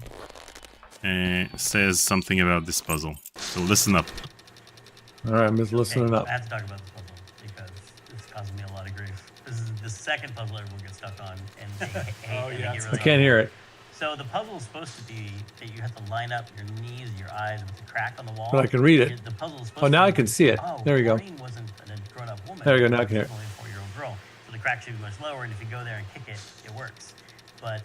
says something about this puzzle. So listen up. All right, I'm just listening up. I have to talk about this puzzle because it's causing me a lot of grief. This is the second puzzle everyone gets stuck on, and they hate it. I can't hear it. So the puzzle is supposed to be that you have to line up your knees, your eyes with the crack on the wall. But I can read it. The puzzle is supposed Oh, now to I can see it. There you go. Maureen wasn't a grown-up woman. There you go. Now I can hear it. Only a 4-year-old girl. So the crack should be much lower, and if you go there and kick it, it works. But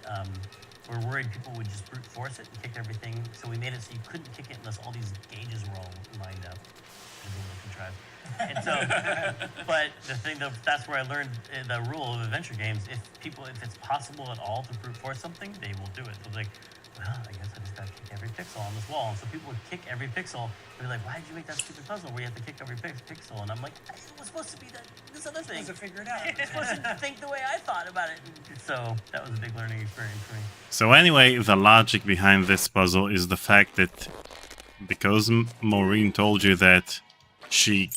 we're worried people would just brute force it and kick everything. So we made it so you couldn't kick it unless all these gauges were all lined up. It was a little contrived. And so, but that's where I learned the rule of adventure games. If it's possible at all to brute force something, they will do it. So it's like, well, I guess I just gotta kick every pixel on this wall. And so people would kick every pixel. They're like, why did you make that stupid puzzle where you have to kick every pixel? And I'm like, it was supposed to be this other thing. Supposed to figure it out. It's supposed to think the way I thought about it. And so that was a big learning experience for me. So anyway, the logic behind this puzzle is the fact that because Maureen told you that she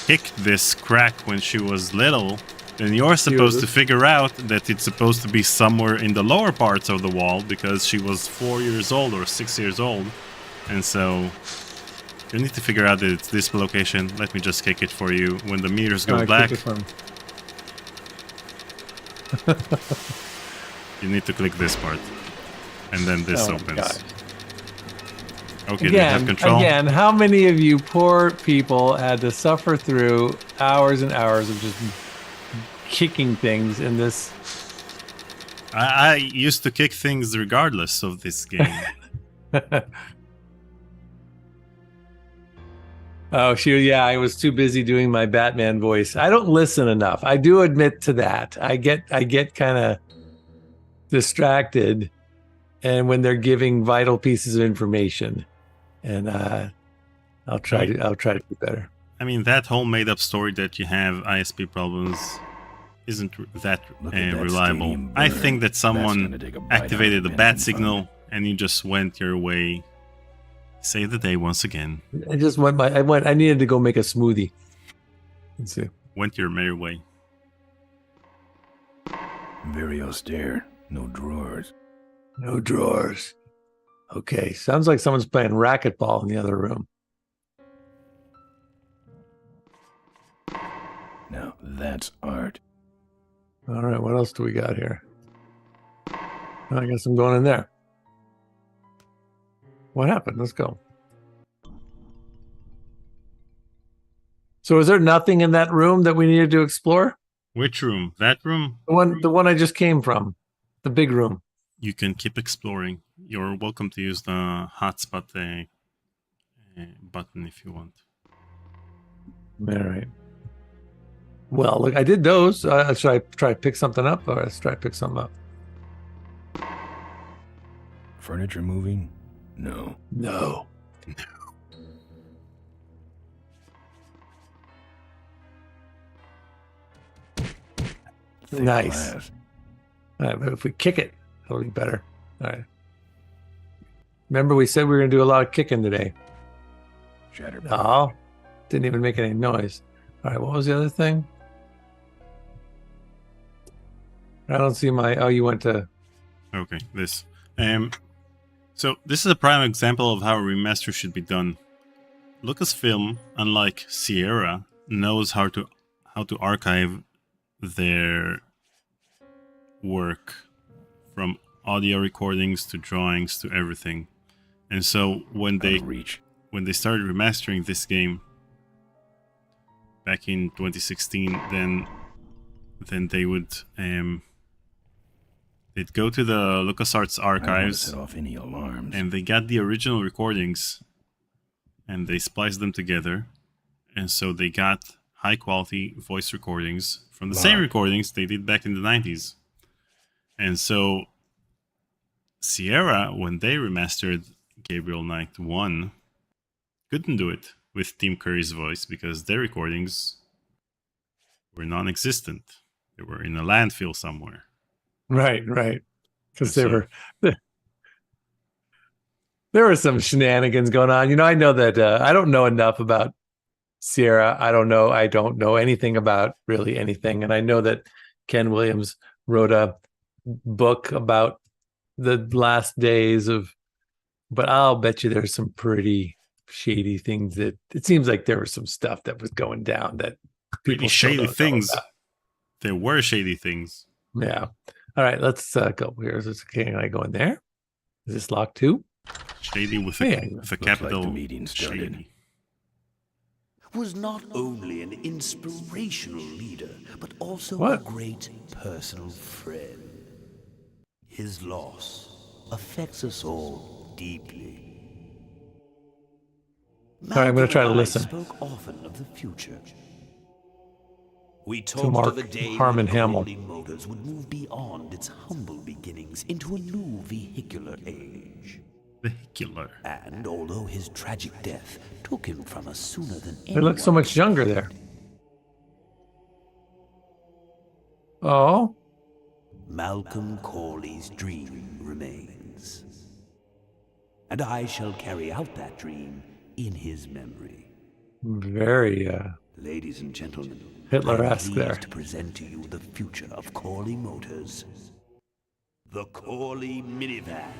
kicked this crack when she was little, then you're supposed to figure out that it's supposed to be somewhere in the lower parts of the wall because she was 4 years old or 6 years old. And so you need to figure out that it's this location. Let me just kick it for you. When the meters go black, you need to click this part. And then this opens. Okay, do you have control? Again, how many of you poor people had to suffer through hours and hours of just kicking things in this I used to kick things regardless of this game. Oh, shoot. Yeah, I was too busy doing my Batman voice. I don't listen enough. I do admit to that. I get kind of distracted, and when they're giving vital pieces of information, and I'll try to do better. I mean, that whole made-up story that you have ISP problems isn't that reliable. I think that someone activated the bat signal, and you just went your way. Save the day once again. I just went. I needed to go make a smoothie. Let's see. Went your merry way. Very austere. No drawers. No drawers. Okay, sounds like someone's playing racquetball in the other room. Now that's art. All right, what else do we got here? Oh, I guess I'm going in there. What happened? Let's go. So is there nothing in that room that we needed to explore? Which room? That room? The one I just came from. The big room. You can keep exploring. You're welcome to use the hotspot button if you want. All right. Well, look, I did those. Should I try to pick something up, or let's try to pick something up? Furniture moving? No. No. Nice. All right, but if we kick it, it'll be better. All right. Remember, we said we were going to do a lot of kicking today. Shattered. Oh, didn't even make any noise. All right, what was the other thing? I don't see my. Oh, you went to. Okay, this. So this is a prime example of how a remaster should be done. Lucasfilm, unlike Sierra, knows how to archive their work, from audio recordings to drawings to everything. And so when they started remastering this game back in 2016, then they would they'd go to the LucasArts archives, set off any alarms, and they got the original recordings and they spliced them together, and so they got high quality voice recordings from the same recordings they did back in the 90s. And so Sierra, when they remastered Gabriel Knight 1, couldn't do it with Tim Curry's voice because their recordings were non-existent. They were in a landfill somewhere. Right. Because there were some shenanigans going on. You know, I know that I don't know enough about Sierra. I don't know anything about really anything. And I know that Ken Williams wrote a book about the last days but I'll bet you there's some pretty shady things that it seems like there was some stuff that was going down that pretty shady things. There were shady things. Yeah. All right, let's go. Here's this. Can I go in there? Is this locked too? Shady with a capital. Like the meeting started. Shady. Was not only an inspirational leader, but also a great personal friend. His loss affects us all deeply. All right, I'm going to try to listen. Spoke often of the future. We To talked Mark of a day Harmon when Hamill. Corley Motors would move beyond its humble beginnings into a new vehicular age. Vehicular. And although his tragic death took him from us sooner than They look so much younger there. Oh. Malcolm Corley's dream remains. And I shall carry out that dream in his memory. Very Ladies and gentlemen, Hitler-esque I am there. pleased to present to you the future of Corley Motors. The Corley minivan.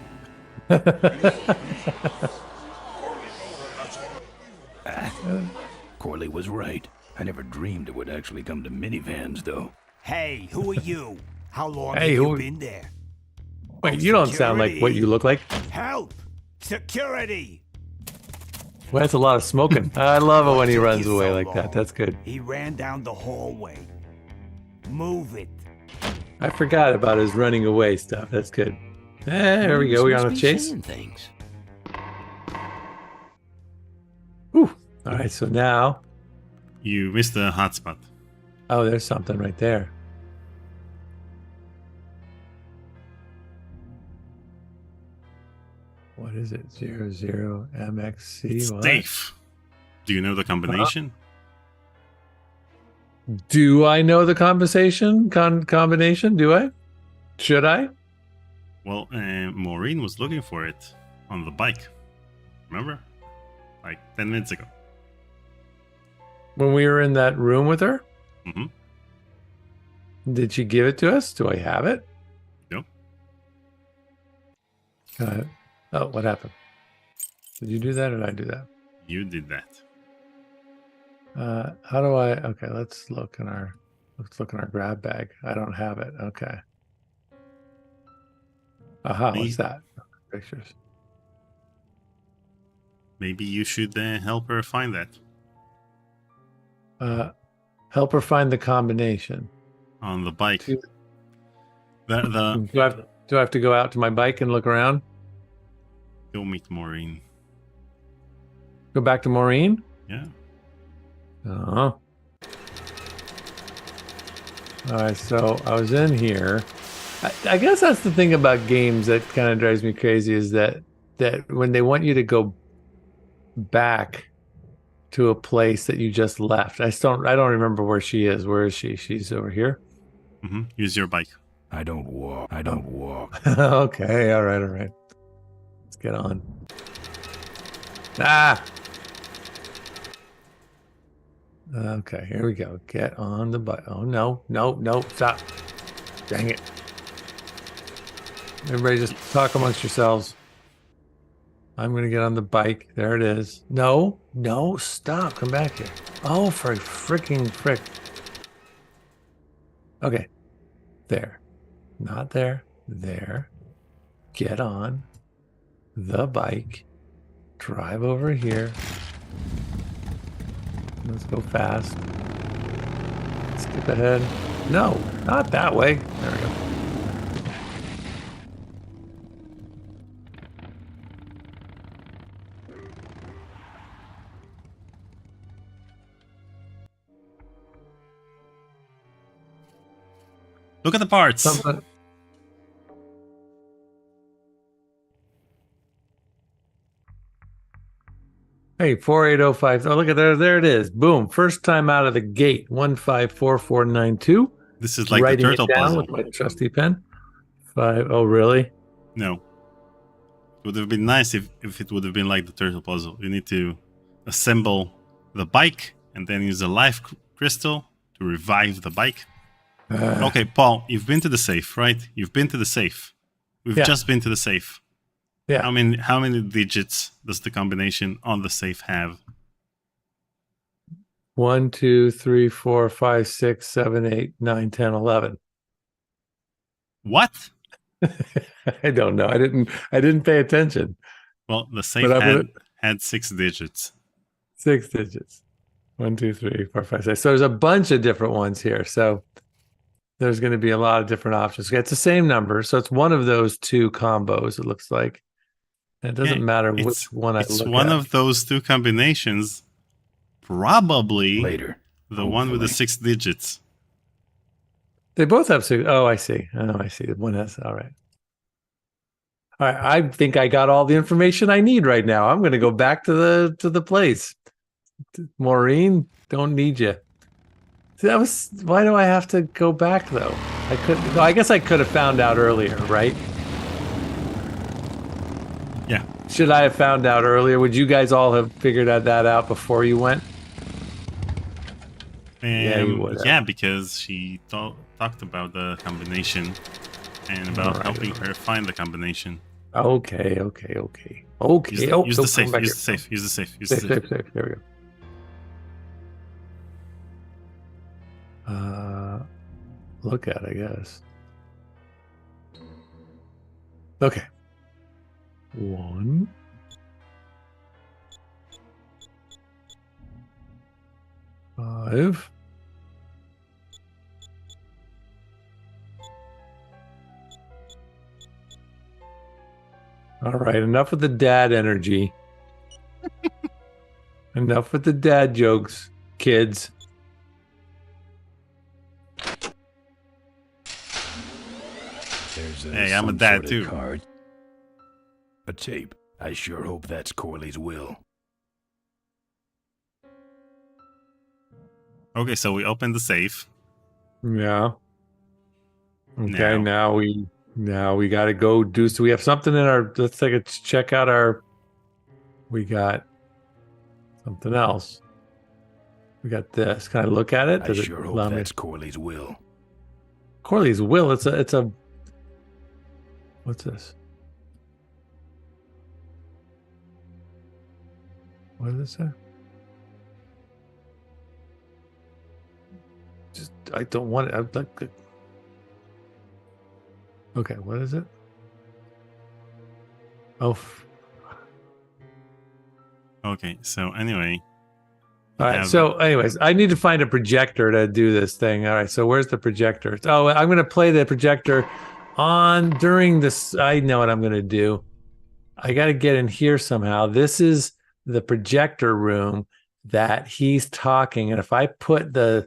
Corley was right. I never dreamed it would actually come to minivans, though. Hey, who are you? How long Hey, have you who- been there? Wait, you don't sound like what you look like. Help! Security! Well, that's a lot of smoking. I love it when he runs away like that. That's good. He ran down the hallway. Move it. I forgot about his running away stuff. That's good. There we go. We're on a chase. Things. Whew. All right, so now... You missed the hotspot. Oh, there's something right there. What is it? 00MXC? It's what? safe. Do you know the combination? Do I know the combination? Do I? Should I? Well, Maureen was looking for it on the bike. Remember? Like 10 minutes ago. When we were in that room with her? Mm-hmm. Did she give it to us? Do I have it? No. Oh, what happened? Did you do that or did I do that? You did that. How do I? Okay, let's look in our grab bag. I don't have it. Okay. Aha, what's that? Pictures. Maybe you should help her find that. Help her find the combination. On the bike. Do I have to go out to my bike and look around? Go meet Maureen. Go back to Maureen? Yeah. Oh. All right, so I was in here. I guess that's the thing about games that kind of drives me crazy is that when they want you to go back to a place that you just left. I don't remember where she is. Where is she? She's over here. Mm-hmm. Use your bike. I don't walk. Okay, all right. Let's get on. Ah. Okay, here we go. Get on the bike. Oh no, stop. Dang it. Everybody just talk amongst yourselves. I'm going to get on the bike. There it is. No, stop. Come back here. Oh, for freaking frick. Okay. There. Not there. There. Get on the bike. Drive over here. Let's go fast. Skip ahead. No, not that way. There we go. Look at the parts. Hey, 4805. Oh, look at there it is. Boom. First time out of the gate. 154492. This is like Writing the turtle it down puzzle. with my trusty pen. 5. Oh, really? No. It would have been nice if it would have been like the turtle puzzle. You need to assemble the bike and then use a life crystal to revive the bike. Okay, Paul, you've been to the safe, right? You've been to the safe. We've just been to the safe. Yeah. How many digits does the combination on the safe have? 1, 2, 3, 4, 5, 6, 7, 8, 9, 10, 11. What? I don't know. I didn't pay attention. Well, the safe had 6 digits. 6 digits. 1, 2, 3, 4, 5, 6. So there's a bunch of different ones here. So there's going to be a lot of different options. It's the same number. So it's one of those two combos, it looks like. And it doesn't matter which one I look at. It's one of those two combinations. Probably later. The one with the 6 digits. They both have 6. Oh, I see. One has. All right. I think I got all the information I need right now. I'm going to go back to the place. Maureen, don't need you. See, why do I have to go back though? I guess I could have found out earlier, right? Yeah. Should I have found out earlier? Would you guys all have figured that out before you went? Yeah, you would have. Yeah, because she talked about the combination and about helping her find the combination. Okay. Use the safe. Use the safe. There we go. Look at, I guess. Okay. 1. 5. All right, enough with the dad energy. Enough with the dad jokes, kids. There's Hey, I'm a some dad sort of too. Card. A tape. I sure hope that's Corley's will. Okay, so we open the safe. Yeah. Okay, now we got to go do. So we have something in our. Let's check out our. We got something else. We got this. Can I look at it? I Does it sure allow hope me? that's Corley's will. Corley's will. It's a. What's this? What does it say? Just I don't want it. I'm like. Okay, what is it? Oh. Okay, so anyway. All right. So, anyways, I need to find a projector to do this thing. All right. So, where's the projector? Oh, I'm going to play the projector on during this. I know what I'm going to do. I got to get in here somehow. This is the projector room that he's talking, and if I put the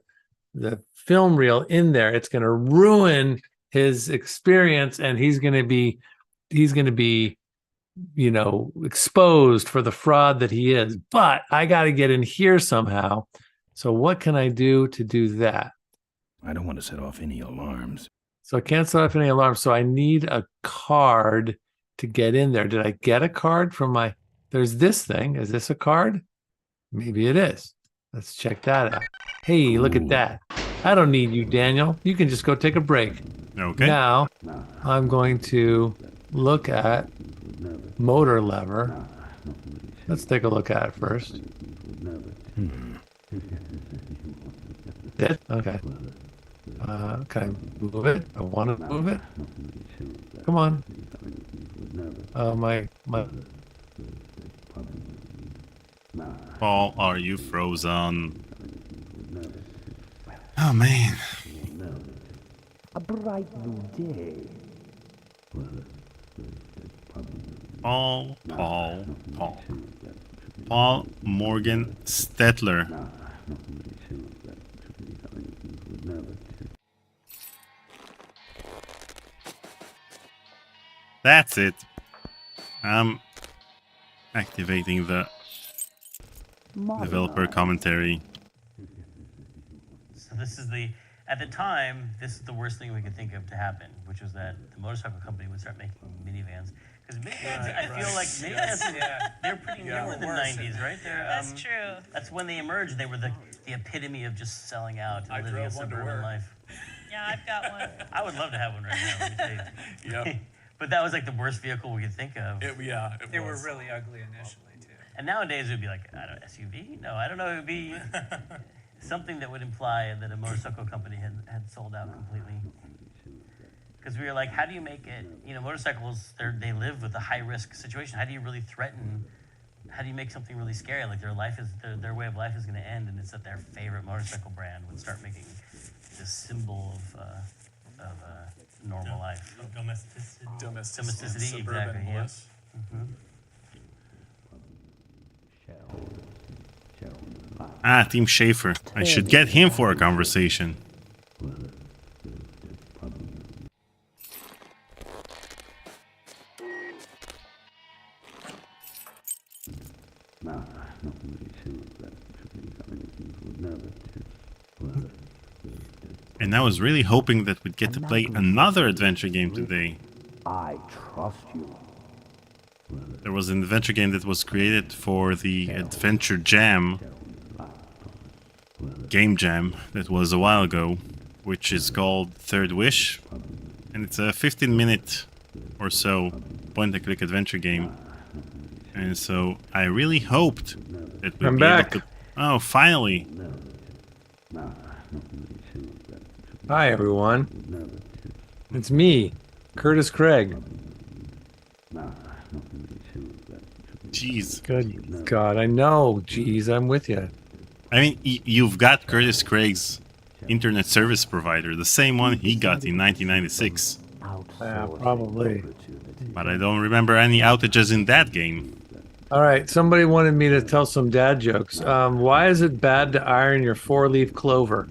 film reel in there, it's going to ruin his experience, and he's going to be exposed for the fraud that he is. But I got to get in here somehow. So what can I do to do that? I don't want to set off any alarms. So I can't set off any alarms. So I need a card to get in there. Did I get a card from my... There's this thing. Is this a card? Maybe it is. Let's check that out. Hey, look at that. I don't need you, Daniel. You can just go take a break. Okay. Now, I'm going to look at motor lever. Let's take a look at it first. It? Okay. Can I move it? I want to move it. Come on. My. Paul, are you frozen? Oh man. A bright new day. Paul Morgan Stetler. That's it. I'm activating the developer commentary. So this is at the time, this is the worst thing we could think of to happen, which was that the motorcycle company would start making minivans. Because minivans, I feel like minivans, they're pretty new in the 90s, right? That's true. That's when they emerged. They were the epitome of just selling out and living a suburban life. Yeah, I've got one. I would love to have one right now, let me tell you. Yep. But that was like the worst vehicle we could think of. They were really ugly initially, too. And nowadays it would be like, I don't know, SUV? No, I don't know. It would be something that would imply that a motorcycle company had sold out completely. Because we were like, how do you make it? Motorcycles, they live with a high-risk situation. How do you really threaten? How do you make something really scary? Like their way of life is going to end, and it's that their favorite motorcycle brand would start making this symbol of normal life. Domesticity, exactly. Yeah. Team Schaefer. I should get him for a conversation. And I was really hoping that we'd get to play another adventure game today. I trust you. There was an adventure game that was created for the Adventure Jam Game Jam that was a while ago, which is called Third Wish, and it's a 15-minute or so point-and-click adventure game. And so I really hoped that we'd be able to... Oh, finally! Hi, everyone. It's me, Curtis Craig. Jeez. Good God, I know. Jeez, I'm with you. I mean, you've got Curtis Craig's internet service provider, the same one he got in 1996. Yeah, probably. But I don't remember any outages in that game. All right, somebody wanted me to tell some dad jokes. Why is it bad to iron your 4-leaf clover?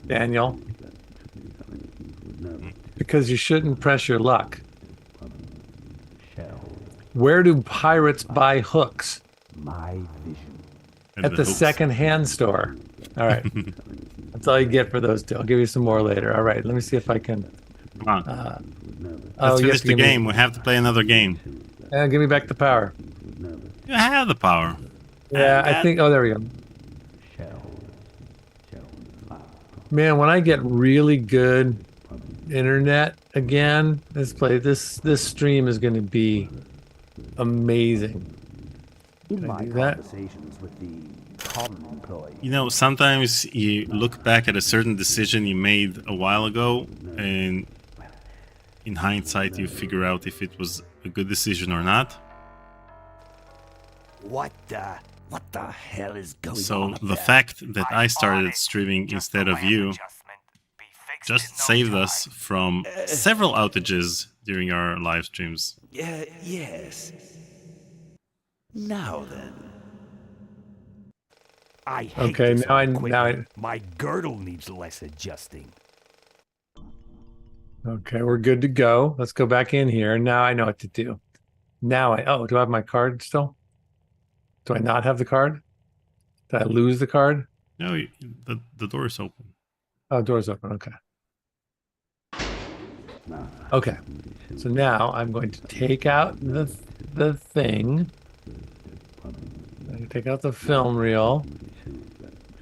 Daniel? Because you shouldn't press your luck. Where do pirates buy hooks? My vision. At the second-hand store. All right. That's all you get for those two. I'll give you some more later. All right, let me see if I can... Come on. Let's finish the game. We have to play another game. Give me back the power. You have the power. Yeah, I think... Oh, there we go. Man, when I get really good internet again, this stream is going to be amazing. In my conversations with the common employee. You know, sometimes you look back at a certain decision you made a while ago, and in hindsight, you figure out if it was a good decision or not. What the hell is going on? So the fact that I started streaming instead of you just saved us from several outages during our live streams. Yes. Now then. I hate Okay, this now equipment. My girdle needs less adjusting. Okay, we're good to go. Let's go back in here. Now I know what to do. Oh, do I have my card still? Do I not have the card? Did I lose the card? No, the door is open. Oh, door's open. Okay. Okay. So now I'm going to take out the thing. I'm going to take out the film reel.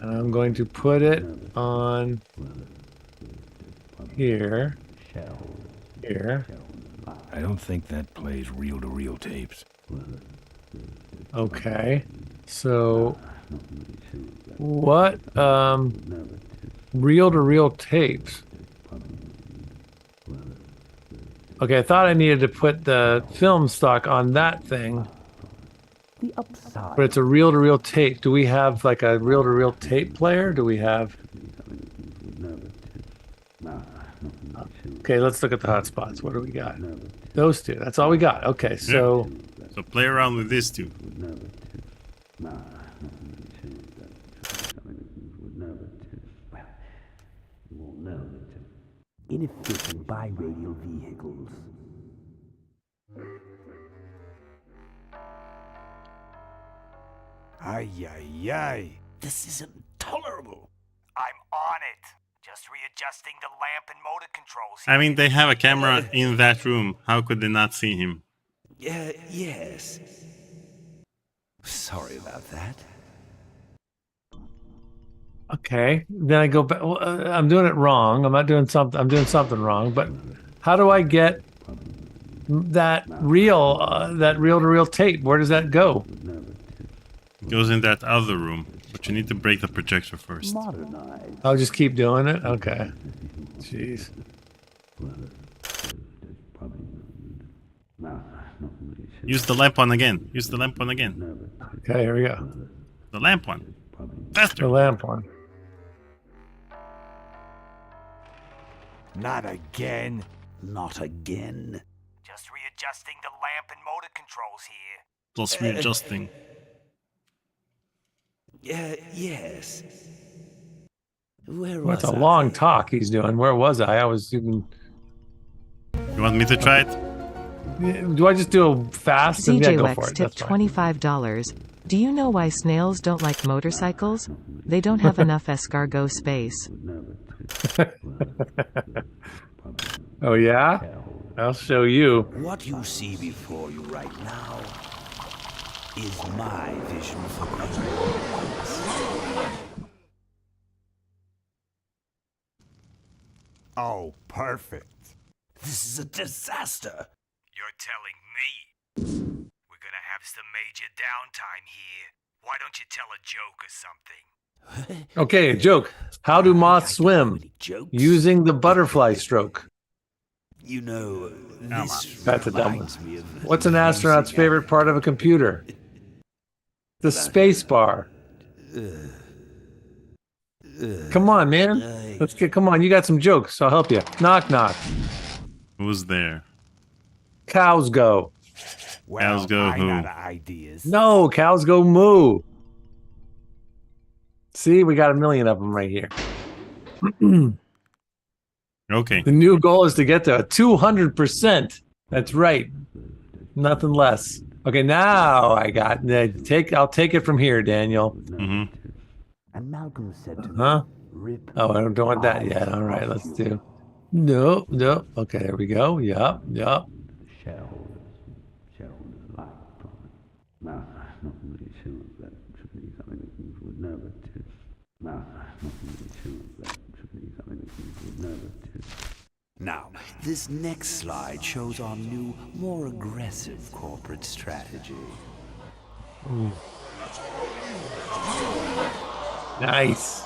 And I'm going to put it on here. Here. I don't think that plays reel-to-reel tapes. Okay. So what reel-to-reel tapes? Okay, I thought I needed to put the film stock on that thing. The upside. But it's a reel-to-reel tape. Do we have like a reel-to-reel tape player? Do we have... Okay, let's look at the hotspots. What do we got? Those two. That's all we got. Okay, so... So play around with these two. Inefficient bi-radial vehicles. Ay. This is intolerable. I'm on it. Just readjusting the lamp and motor controls. I mean, they have a camera in that room. How could they not see him? Yes. Sorry about that. Okay, then I go back. Well, I'm doing it wrong. I'm doing something wrong. But how do I get that reel-to-reel tape? Where does that go? It goes in that other room, but you need to break the projector first. I'll just keep doing it. Okay. Jeez. Use the lamp one again. Okay, here we go. The lamp one. Faster. The lamp one. Not again. Not again. Just readjusting the lamp and motor controls here. Plus readjusting. Yes. Where Well, was that's a I? long talk he's doing. Where was I? I was even... You want me to try it? Do I just do it fast? Yeah, go for CJWX it. tipped That's fine. $25. Do you know why snails don't like motorcycles? They don't have enough escargot space. Oh, yeah? I'll show you. What you see before you right now is my vision for Oh, perfect. This is a disaster. You're telling me we're gonna have some major downtime here. Why don't you tell a joke or something? Okay, a joke. How do moths swim? Using the butterfly stroke. You know, this That's a dumb one. reminds me of What's an astronaut's favorite part of a computer? The space bar. Come on, man. Come on, you got some jokes. I'll help you. Knock, knock. Who's there? Cows go. Cows go I who? got ideas. No, cows go moo. See, we got a million of them right here. Okay. The new goal is to get to 200%. That's right. Nothing less. Okay, now I got I'll take it from here, Daniel. Mm-hmm. And Malcolm said to Huh? Rip. Oh, I don't want that yet. All right, let's do. No. Okay, there we go. Yup. Now, this next slide shows our new, more aggressive corporate strategy. Nice.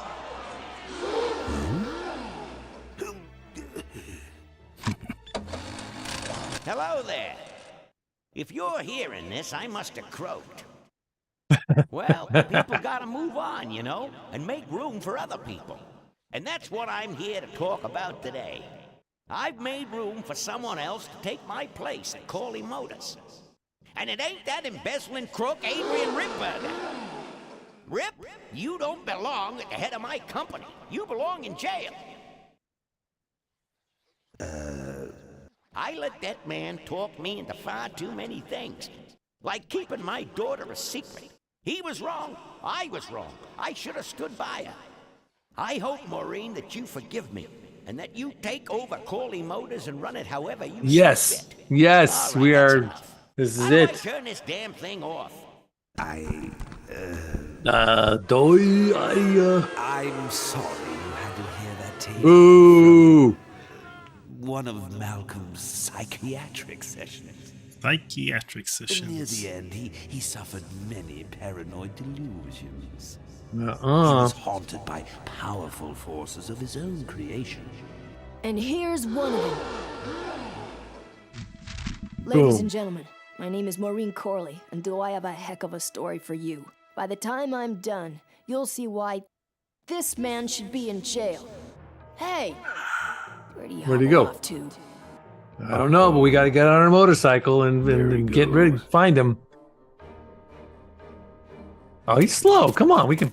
Hello there. If you're hearing this, I must have croaked. Well, people gotta move on, you know, and make room for other people. And that's what I'm here to talk about today. I've made room for someone else to take my place at Corley Motors. And it ain't that embezzling crook Adrian Ripburger. Rip, you don't belong at the head of my company. You belong in jail. I let that man talk me into far too many things. Like keeping my daughter a secret. He was wrong. I was wrong. I should have stood by her. I hope, Maureen, that you forgive me. And that you take over Corley Motors and run it however you see Yes. fit. Yes, All right, we that's are. enough. This is How do I it. turn this damn thing off? I'm sorry you had to hear that tape. Ooh. One of Malcolm's psychiatric sessions. Psychiatric Near sessions. the end, he suffered many paranoid delusions. He Uh-uh. was haunted by powerful forces of his own creation. And here's one of them. Ladies Boom. and gentlemen, my name is Maureen Corley, and do I have a heck of a story for you. By the time I'm done, you'll see why this man should be in jail. Hey! Where'd he go? Off to? I don't know, but we got to get on our motorcycle and get ready, find him. Oh, he's slow. Come on, we can.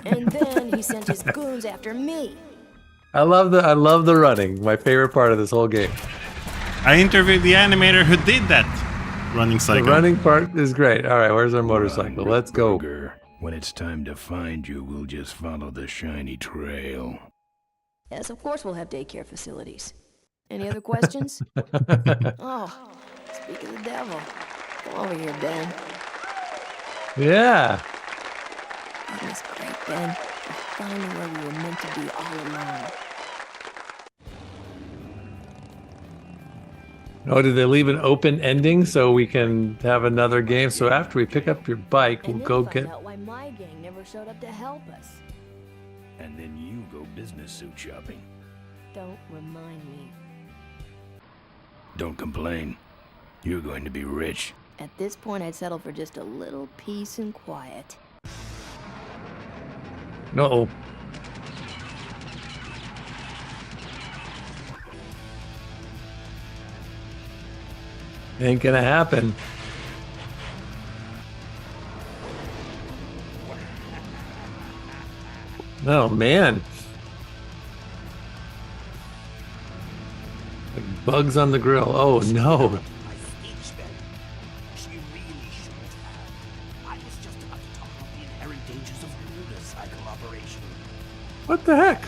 And then he sent his goons after me. I love the running. My favorite part of this whole game. I interviewed the animator who did that running cycle. The running part is great. All right, where's our motorcycle? Let's go. When it's time to find you, we'll just follow the shiny trail. Yes, of course we'll have daycare facilities. Any other questions? Oh, speak of the devil. Come over here, Ben. Yeah. That was great, Ben. We're finally where we were meant to be all along. Oh, did they leave an open ending so we can have another game? So after we pick up your bike, we'll And go then get. find out why my gang never showed up to help us. And then you go business suit shopping. Don't remind me. Don't complain. You're going to be rich. At this point, I'd settle for just a little peace and quiet. No. Ain't gonna happen. Oh man. Like bugs on the grill. Oh no. She really shouldn't have. I was just about to talk about the inherent dangers of motorcycle operation. What the heck?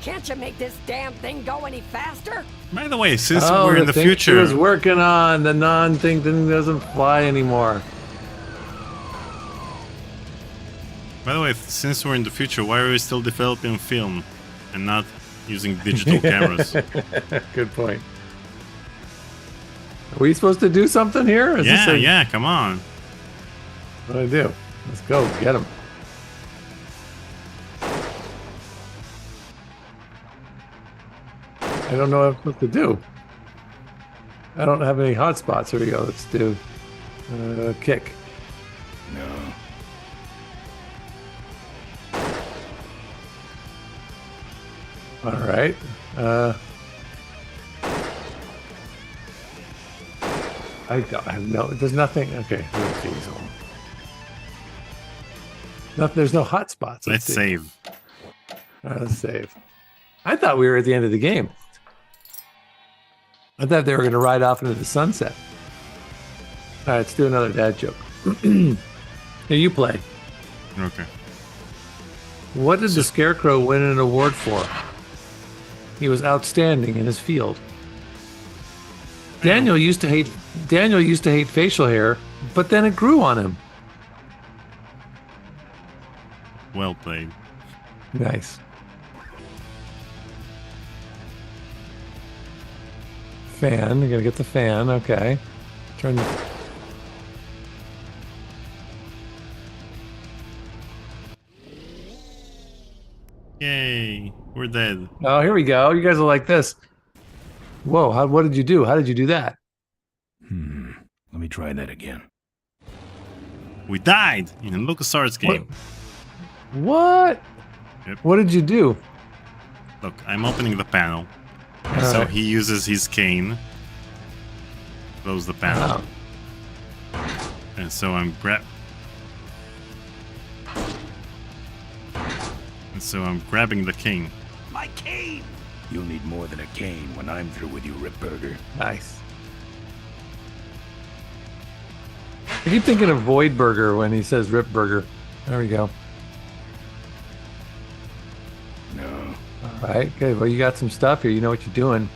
Can't you make this damn thing go any faster? By the way, since Oh, we're in the thing she future, was working on the non-thing doesn't fly anymore. by the way, since we're in the future, why are we still developing film and not using digital cameras? Good point. Are we supposed to do something here? Is this Yeah, come on. What do I do? Let's go get him. I don't know what I'm supposed to do. I don't have any hotspots. Here we go. Let's do kick. No. All right. I have no. There's nothing. Okay. Nothing. There's no hot spots. Let's save. All right, let's save. I thought we were at the end of the game. I thought they were going to ride off into the sunset. All right, let's do another dad joke. Here, you play. Okay. What did the Scarecrow win an award for? He was outstanding in his field. Daniel used to hate facial hair, but then it grew on him. Well played. Nice. Fan. You're gonna get the fan. Okay. Turn the. Yay! We're dead. Oh, here we go. You guys are like this. Whoa! What did you do? How did you do that? Let me try that again. We died in a LucasArts game. What? Yep. What did you do? Look, I'm opening the panel. All So right. he uses his cane. Close the panel. And so I'm grabbing the cane. My cane! You'll need more than a cane when I'm through with you, Ripburger. Nice. I keep thinking of Void Burger when he says Rip Burger. There we go. No. All right, good. Well, you got some stuff here. You know what you're doing.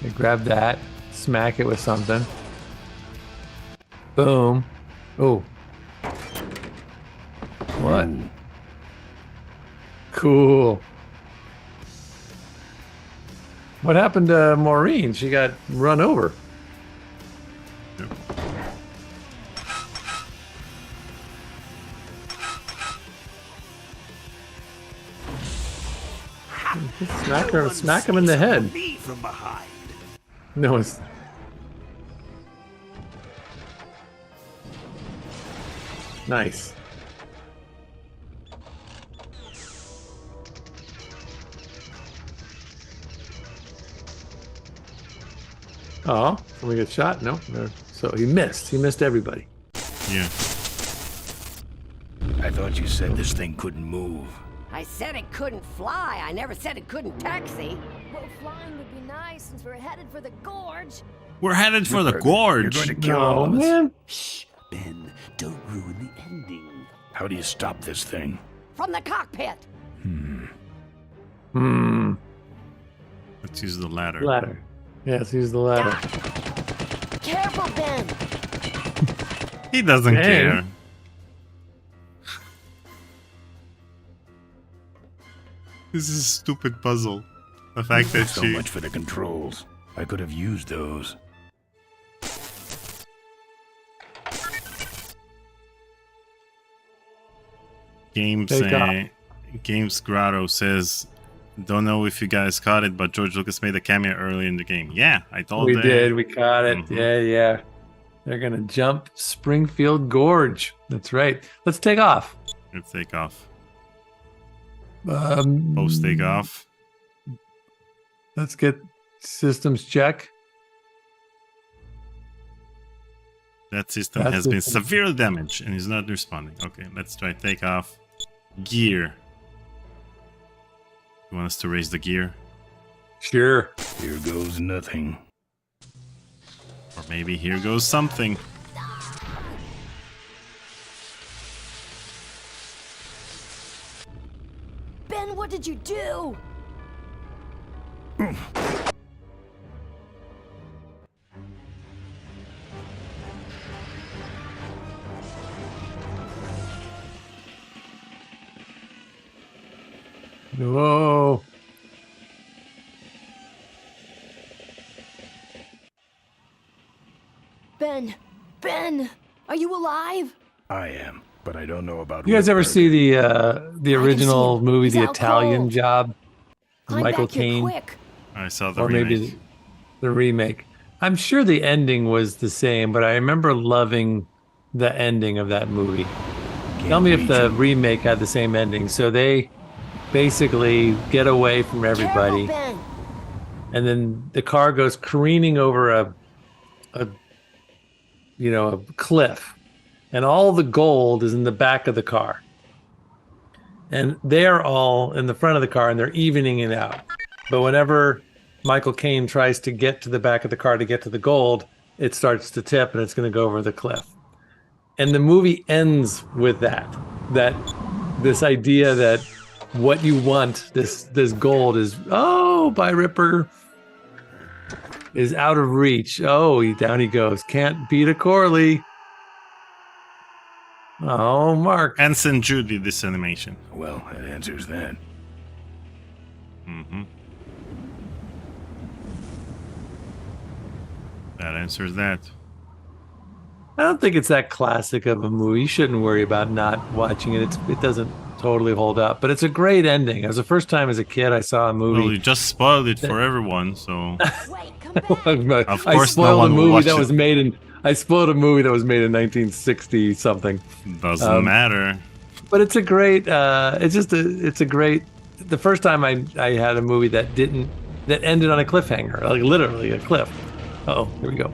You grab that, smack it with something. Boom. Oh. What? Ooh. Cool. What happened to Maureen? She got run over. Yep. Smack him in the head. Me from behind. No, it's... Nice. Oh, somebody get shot? No. So he missed. He missed everybody. Yeah. I thought you said this thing couldn't move. I said it couldn't fly. I never said it couldn't taxi. Well, flying would be nice since we're headed for the gorge. We're headed for the Ripburger, gorge. You're going to kill No, all of us. man. Shh, Ben, don't ruin the ending. How do you stop this thing? From the cockpit. Let's use the ladder. Ladder. Yes, use the ladder. Careful, Ben. He doesn't Dang. care. This is a stupid puzzle. The fact that So much for the controls. I could have used those. Games Grotto says, don't know if you guys caught it, but George Lucas made a cameo early in the game. Yeah, I told We them. did. We caught it. Mhm. Yeah. They're going to jump Springfield Gorge. That's right. Let's take off. Let's take off. Post take off. Let's get systems check. That system That has been system- severely damaged and is not responding. Okay, let's try take off. Gear. You want us to raise the gear? Sure. Here goes nothing. Or maybe here goes something. Ben, what did you do? Whoa. Ben, are you alive? I am, but I don't know about. You guys ever Ripburger. see the original him. movie, He's The out Italian cold. Job? Climb Michael back here Caine, quick. I saw the or remake. maybe the remake. I'm sure the ending was the same, but I remember loving the ending of that movie. Tell me if the remake had the same ending. So they basically get away from everybody, Careful, Ben. and then the car goes careening over a a cliff, and all the gold is in the back of the car. And they're all in the front of the car, and they're evening it out. But whenever Michael Caine tries to get to the back of the car to get to the gold, it starts to tip, and it's going to go over the cliff. And the movie ends with this idea that what you want, this gold is, by Ripper, is out of reach. Down he goes. Can't beat a Corley. Oh, Mark. Ensign Judy, this animation. Well, that answers that. Mm-hmm. That answers that. I don't think it's that classic of a movie. You shouldn't worry about not watching it. It doesn't totally hold up, but it's a great ending. It was the first time as a kid I saw a movie. Well, you just spoiled it for everyone, so. Of I course, spoiled no one a will movie watch that it. was made in. I spoiled a movie that was made in 1960 something. Doesn't matter. But it's a great. It's a great. The first time I had a movie that ended on a cliffhanger, like literally a cliff. Oh, here we go.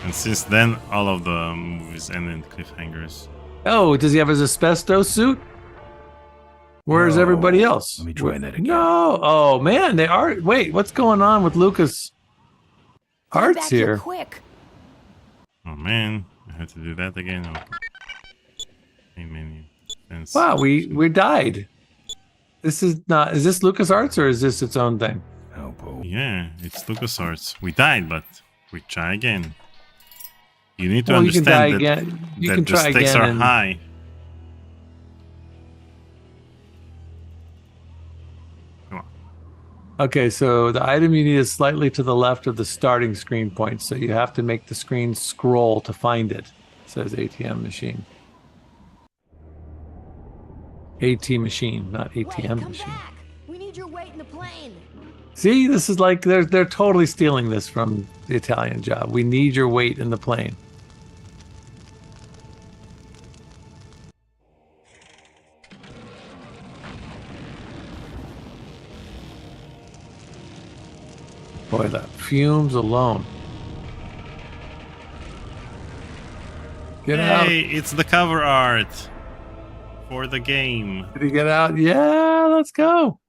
And since then, all of the movies end in cliffhangers. Oh, does he have his asbestos suit? Where's everybody else? Let me try that again. No. Oh man, they are. Wait, what's going on with Lucas Arts here? Quick. Oh man, I had to do that again. Wow, we died. This is not. Is this Lucas Arts or is this its own thing? Yeah, it's LucasArts. We died, but we try again. You need to Well, you can die understand that, again. You that can the try stakes again are and- high. Okay, so the item you need is slightly to the left of the starting screen point, so you have to make the screen scroll to find it. It says ATM machine. AT machine, not ATM machine. We need your weight in the plane. See, this is like they're totally stealing this from the Italian Job. We need your weight in the plane. Boy, the fumes alone. Get out. Hey, it's the cover art for the game. Did he get out? Yeah, let's go.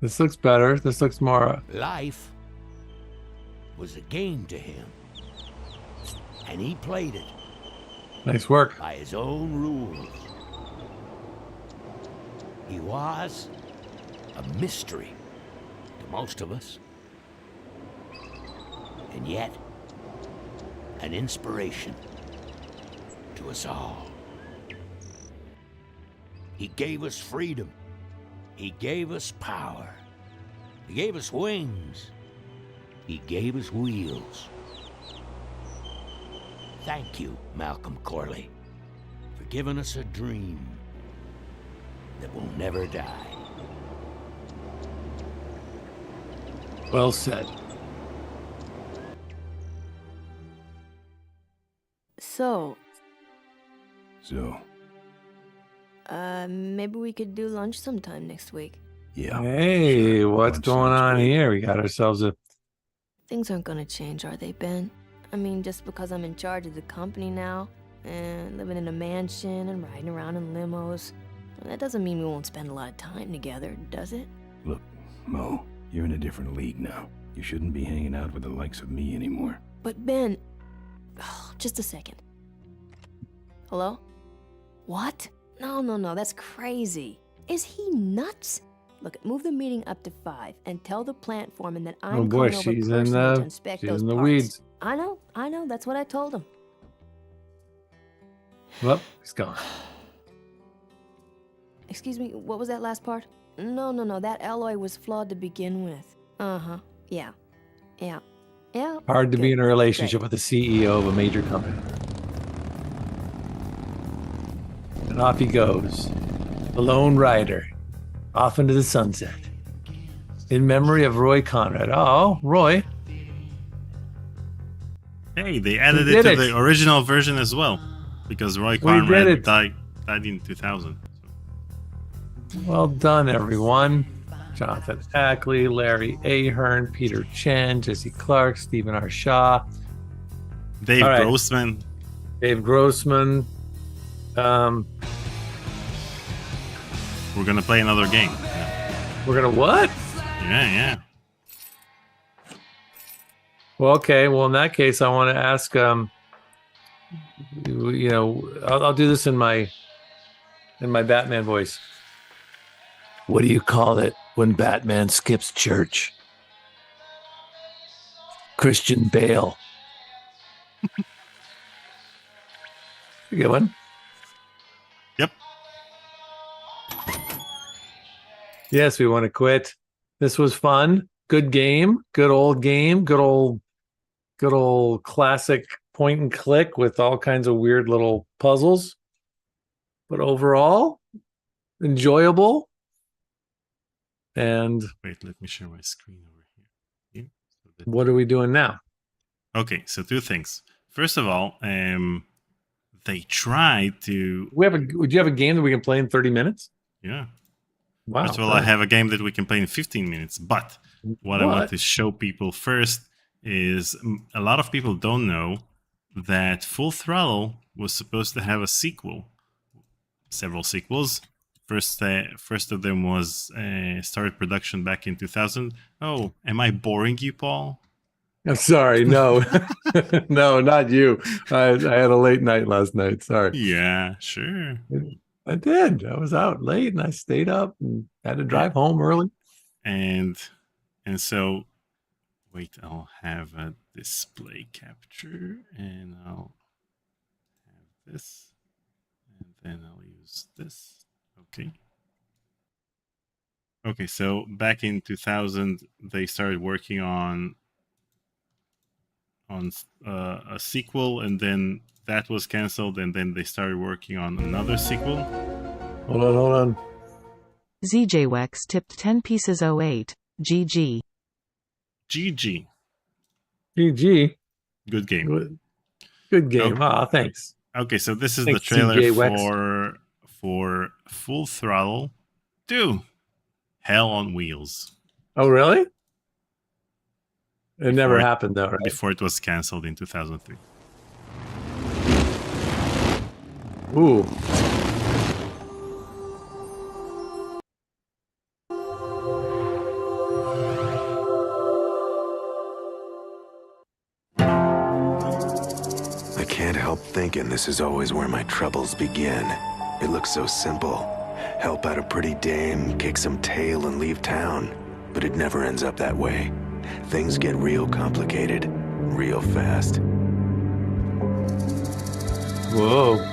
This looks better. This looks more. Life was a game to him, and he played it Nice work. by his own rules. He was a mystery to most of us, and yet an inspiration to us all. He gave us freedom. He gave us power. He gave us wings. He gave us wheels. Thank you, Malcolm Corley, for giving us a dream that will never die. Well said. So, maybe we could do lunch sometime next week. Yeah. Hey, what's going on here? We got ourselves a. Things aren't gonna change, are they, Ben? I mean, just because I'm in charge of the company now, and living in a mansion and riding around in limos, that doesn't mean we won't spend a lot of time together, does it? Look, Mo, you're in a different league now. You shouldn't be hanging out with the likes of me anymore. But Ben, just a second. Hello? What? No, that's crazy. Is he nuts? Look, move the meeting up to 5 and tell the plant foreman that I'm Oh boy, coming over she's personally to inspect she's those in the parts. weeds. I know, that's what I told him. Well, he's gone. Excuse me, what was that last part? No, that alloy was flawed to begin with. Uh-huh, yeah. Hard to be good, in a relationship great. with the CEO of a major company. And off he goes, the lone rider, off into the sunset. In memory of Roy Conrad. Oh, Roy. Hey, they added We it did to it. the original version as well, because Roy We did Conrad it. died in 2000. Well done, everyone. Jonathan Ackley, Larry Ahern, Peter Chen, Jesse Clark, Stephen R. Shaw. Dave All right. Grossman. Dave Grossman. We're gonna play another game. We're gonna what? Yeah. Well, okay. Well, in that case, I want to ask. I'll do this in my Batman voice. What do you call it when Batman skips church? Christian Bale. You get one? Yep. Yes, we want to quit. This was fun. Good game. Good old game. Good old classic point and click with all kinds of weird little puzzles. But overall, enjoyable. And wait, let me share my screen over here. What are we doing now? Okay, so two things. First of all, they tried to. Do you have a game that we can play in 30 minutes? Yeah. Wow. First of all, I have a game that we can play in 15 minutes. But what I want to show people first is a lot of people don't know that Full Throttle was supposed to have a sequel. Several sequels. First of them was started production back in 2000. Oh, am I boring you, Paul? I'm sorry. No, no, not you. I had a late night last night. Sorry. Yeah, sure. I did. I was out late and I stayed up and had to drive home early. And so, wait, I'll have a display capture and I'll have this. And then I'll use this. Okay, so back in 2000, they started working on a sequel, and then that was canceled, and then they started working on another sequel. Hold on. ZJWEX tipped 10 pieces 08. GG. GG. GG. Good game. Good game. Okay. Thanks. Okay, so this is Thanks, the trailer CJ for Full Throttle 2. Hell on Wheels. Oh, really? It never happened, though, right? Before it was canceled in 2003. Ooh. I can't help thinking this is always where my troubles begin. It looks so simple. Help out a pretty dame, kick some tail, and leave town. But it never ends up that way. Things get real complicated, real fast. Whoa.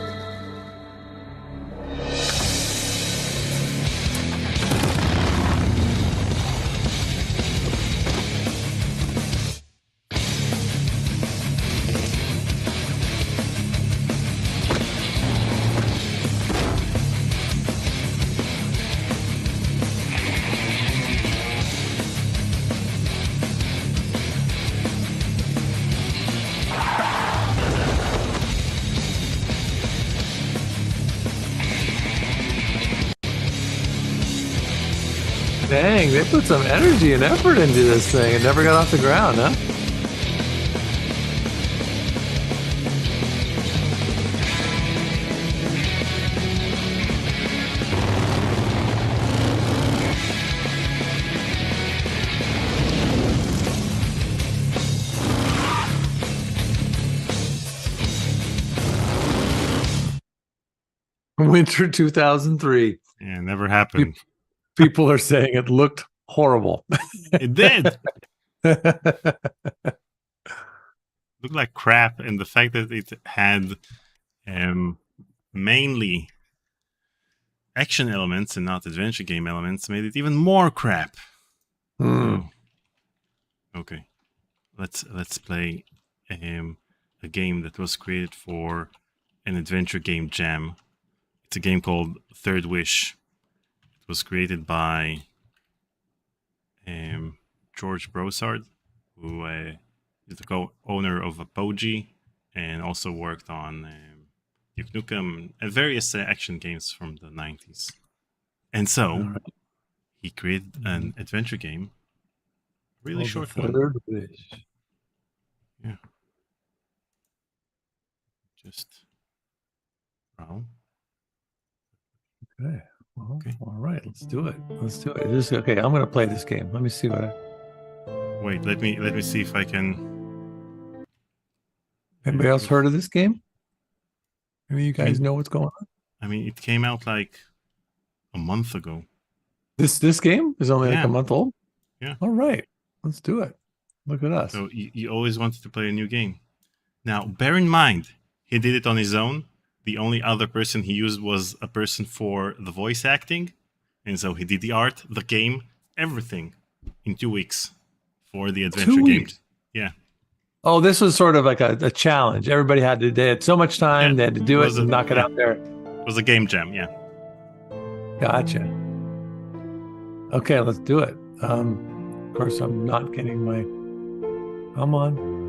Dang, they put some energy and effort into this thing. It never got off the ground, huh? Winter 2003. Yeah, never happened. People are saying it looked horrible. It did. Looked like crap, and the fact that it had mainly action elements and not adventure game elements made it even more crap. Hmm. Okay, let's play a game that was created for an adventure game jam. It's a game called Third Wish. It was created by George Broussard, who is the co-owner of Apogee and also worked on Duke Nukem and various action games from the 90s. And so he created an adventure game, really short one. Third Wish. Yeah. Just roll. Okay. Well, all right. Let's do it. Okay. I'm going to play this game. Let me see what. Wait. Let me see if I can. Anybody else heard of this game? Maybe you guys know what's going on. I mean, it came out like a month ago. This game is only like a month old. Yeah. All right. Let's do it. Look at us. So you always wanted to play a new game. Now, bear in mind, he did it on his own. The only other person he used was a person for the voice acting. And so he did the art, the game, everything in 2 weeks for the adventure 2 game. weeks? Yeah. Oh, this was sort of like a challenge. Everybody they had so much time, they had to do it and knock it out there. It was a game jam, yeah. Gotcha. Okay, let's do it. Of course, I'm not getting my... Come on.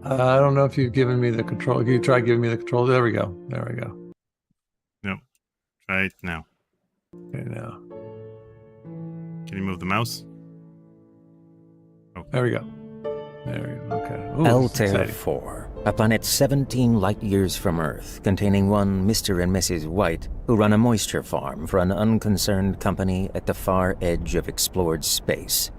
I don't know if you've given me the control. Can you try giving me the control? There we go. No. Try it now. Okay, now. Can you move the mouse? Oh. There we go. Okay. Ooh, Altair 4, a planet 17 light years from Earth, containing one Mr. and Mrs. White, who run a moisture farm for an unconcerned company at the far edge of explored space.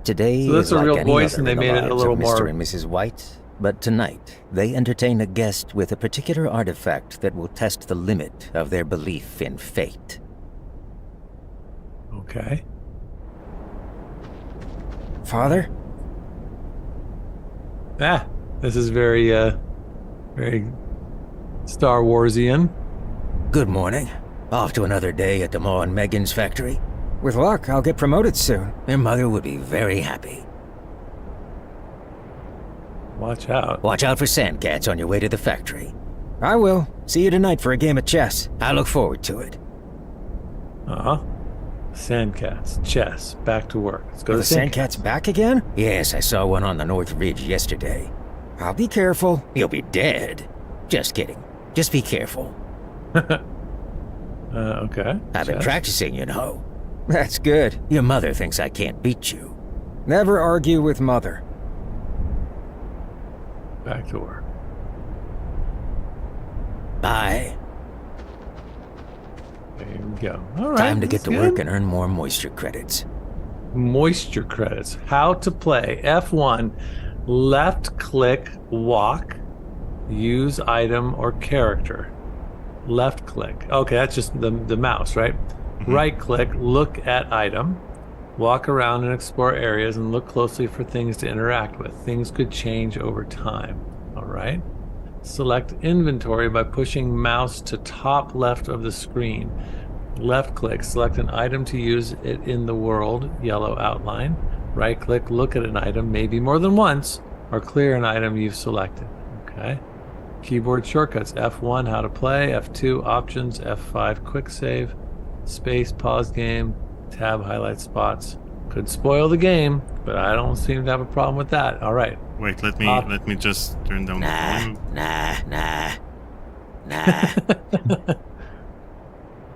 Today so that's is a like real any voice, other and they in the made it a lives little of more. Mr. and Mrs. White, but tonight they entertain a guest with a particular artifact that will test the limit of their belief in fate. Okay. Father? This is very Star Warsian. Good morning. Off to another day at the Ma and Megan's factory. With luck, I'll get promoted soon. Their mother would be very happy. Watch out. Watch out for sandcats on your way to the factory. I will. See you tonight for a game of chess. I look forward to it. Uh-huh. Sandcats, chess, back to work. Let's go Are to the sandcats back again? Yes, I saw one on the North Ridge yesterday. I'll be careful. You'll be dead. Just kidding. Just be careful. Okay. I've been Chess. practicing, you know. That's good. Your mother thinks I can't beat you. Never argue with mother. Back to work. Bye. There we go. All right. Time to get that's to good. work and earn more moisture credits. Moisture credits. How to play. F1. Left click, walk, use item or character. Left click. Okay, that's just the mouse, right? Mm-hmm. Right click, look at item. Walk around and explore areas and look closely for things to interact with. Things could change over time. All right. Select inventory by pushing mouse to top left of the screen. Left click, select an item to use it in the world, yellow outline. Right click, look at an item, maybe more than once, or clear an item you've selected. Okay. Keyboard shortcuts, F1, how to play, F2, options, F5, quick save, space, pause game, tab, highlight spots. Could spoil the game, but I don't seem to have a problem with that. All right. Wait, let me just turn down the volume. Nah.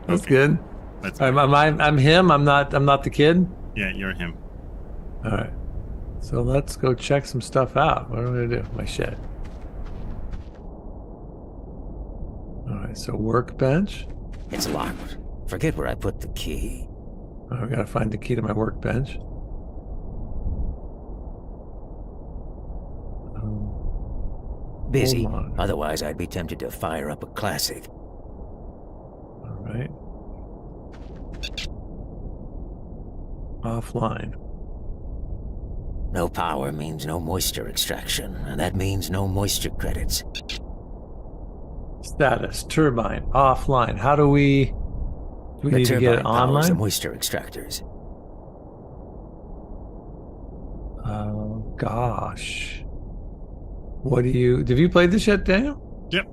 That's good. I'm him. I'm not the kid. Yeah, you're him. All right. So let's go check some stuff out. What am I gonna do? My shed. All right. So workbench. It's locked. Forget where I put the key. I gotta find the key to my workbench. Busy. Hold on. Otherwise, I'd be tempted to fire up a classic. All right. Offline. No power means no moisture extraction, and that means no moisture credits. Status. Turbine. Offline. How do we... Do we The need to get it turbine powers the online? moisture extractors. Oh, gosh. What do you... Have you played this yet, Daniel? Yep.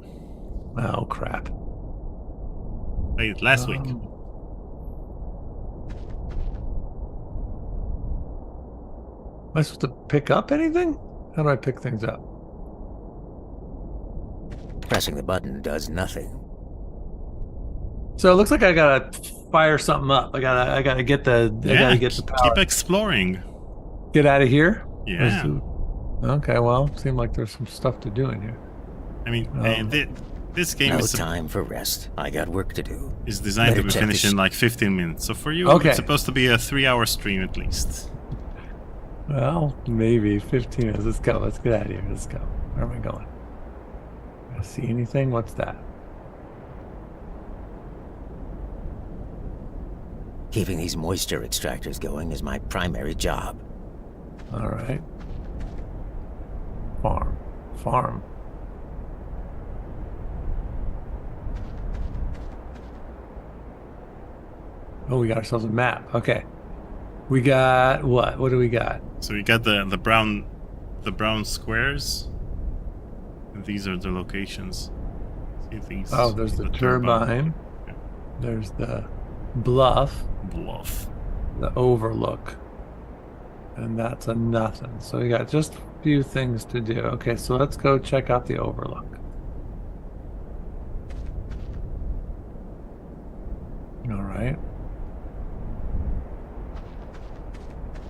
Oh, crap. Played it last week. Am I supposed to pick up anything? How do I pick things up? Pressing the button does nothing. So it looks like I gotta fire something up. I gotta get the... I Yeah, gotta get the power. keep exploring. Get out of here? Yeah. Okay, well, seemed like there's some stuff to do in here. I mean, this game No is time for rest. I got work to do. is designed Better to be check finished this- in like 15 minutes. So for you, Okay. it's supposed to be a 3-hour stream at least. Well, maybe 15 minutes. Let's go. Let's get out of here. Let's go. Where am I going? I see anything? What's that? Keeping these moisture extractors going is my primary job. All right. Farm. Oh, we got ourselves a map. Okay. We got what? What do we got? So you got the brown squares. And these are the locations. See these? Oh, there's the turbine. Yeah. There's the bluff. The overlook. And that's a nothing. So we got just a few things to do. Okay, so let's go check out the overlook. All right.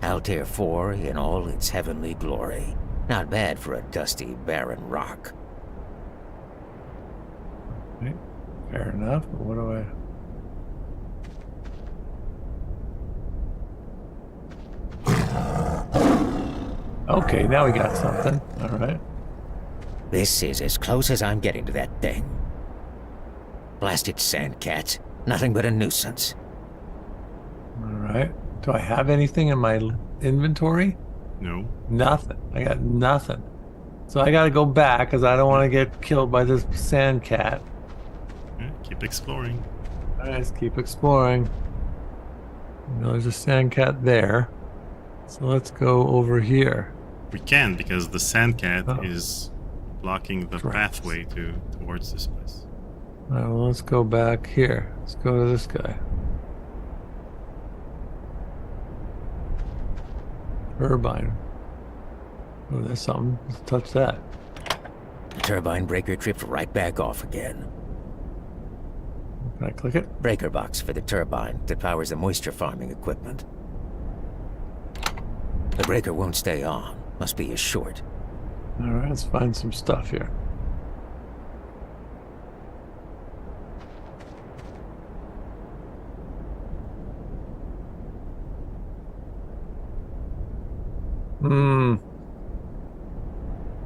Altair 4 in all its heavenly glory. Not bad for a dusty, barren rock. Okay, fair enough, but what do I... Okay, now we got something. All right. This is as close as I'm getting to that thing. Blasted sandcats. Nothing but a nuisance. All right. Do I have anything in my inventory? No. Nothing. I got nothing. So I got to go back because I don't want to get killed by this sand cat. Yeah, keep exploring. All right, let's keep exploring. You know, there's a sand cat there. So let's go over here. We can because the sandcat is blocking the pathway towards this place. All right, well, let's go back here. Let's go to this guy. Turbine. Oh, there's something. Let's touch that. The turbine breaker tripped right back off again. Can I click it? Breaker box for the turbine that powers the moisture farming equipment. The breaker won't stay on. Must be a short. All right, let's find some stuff here.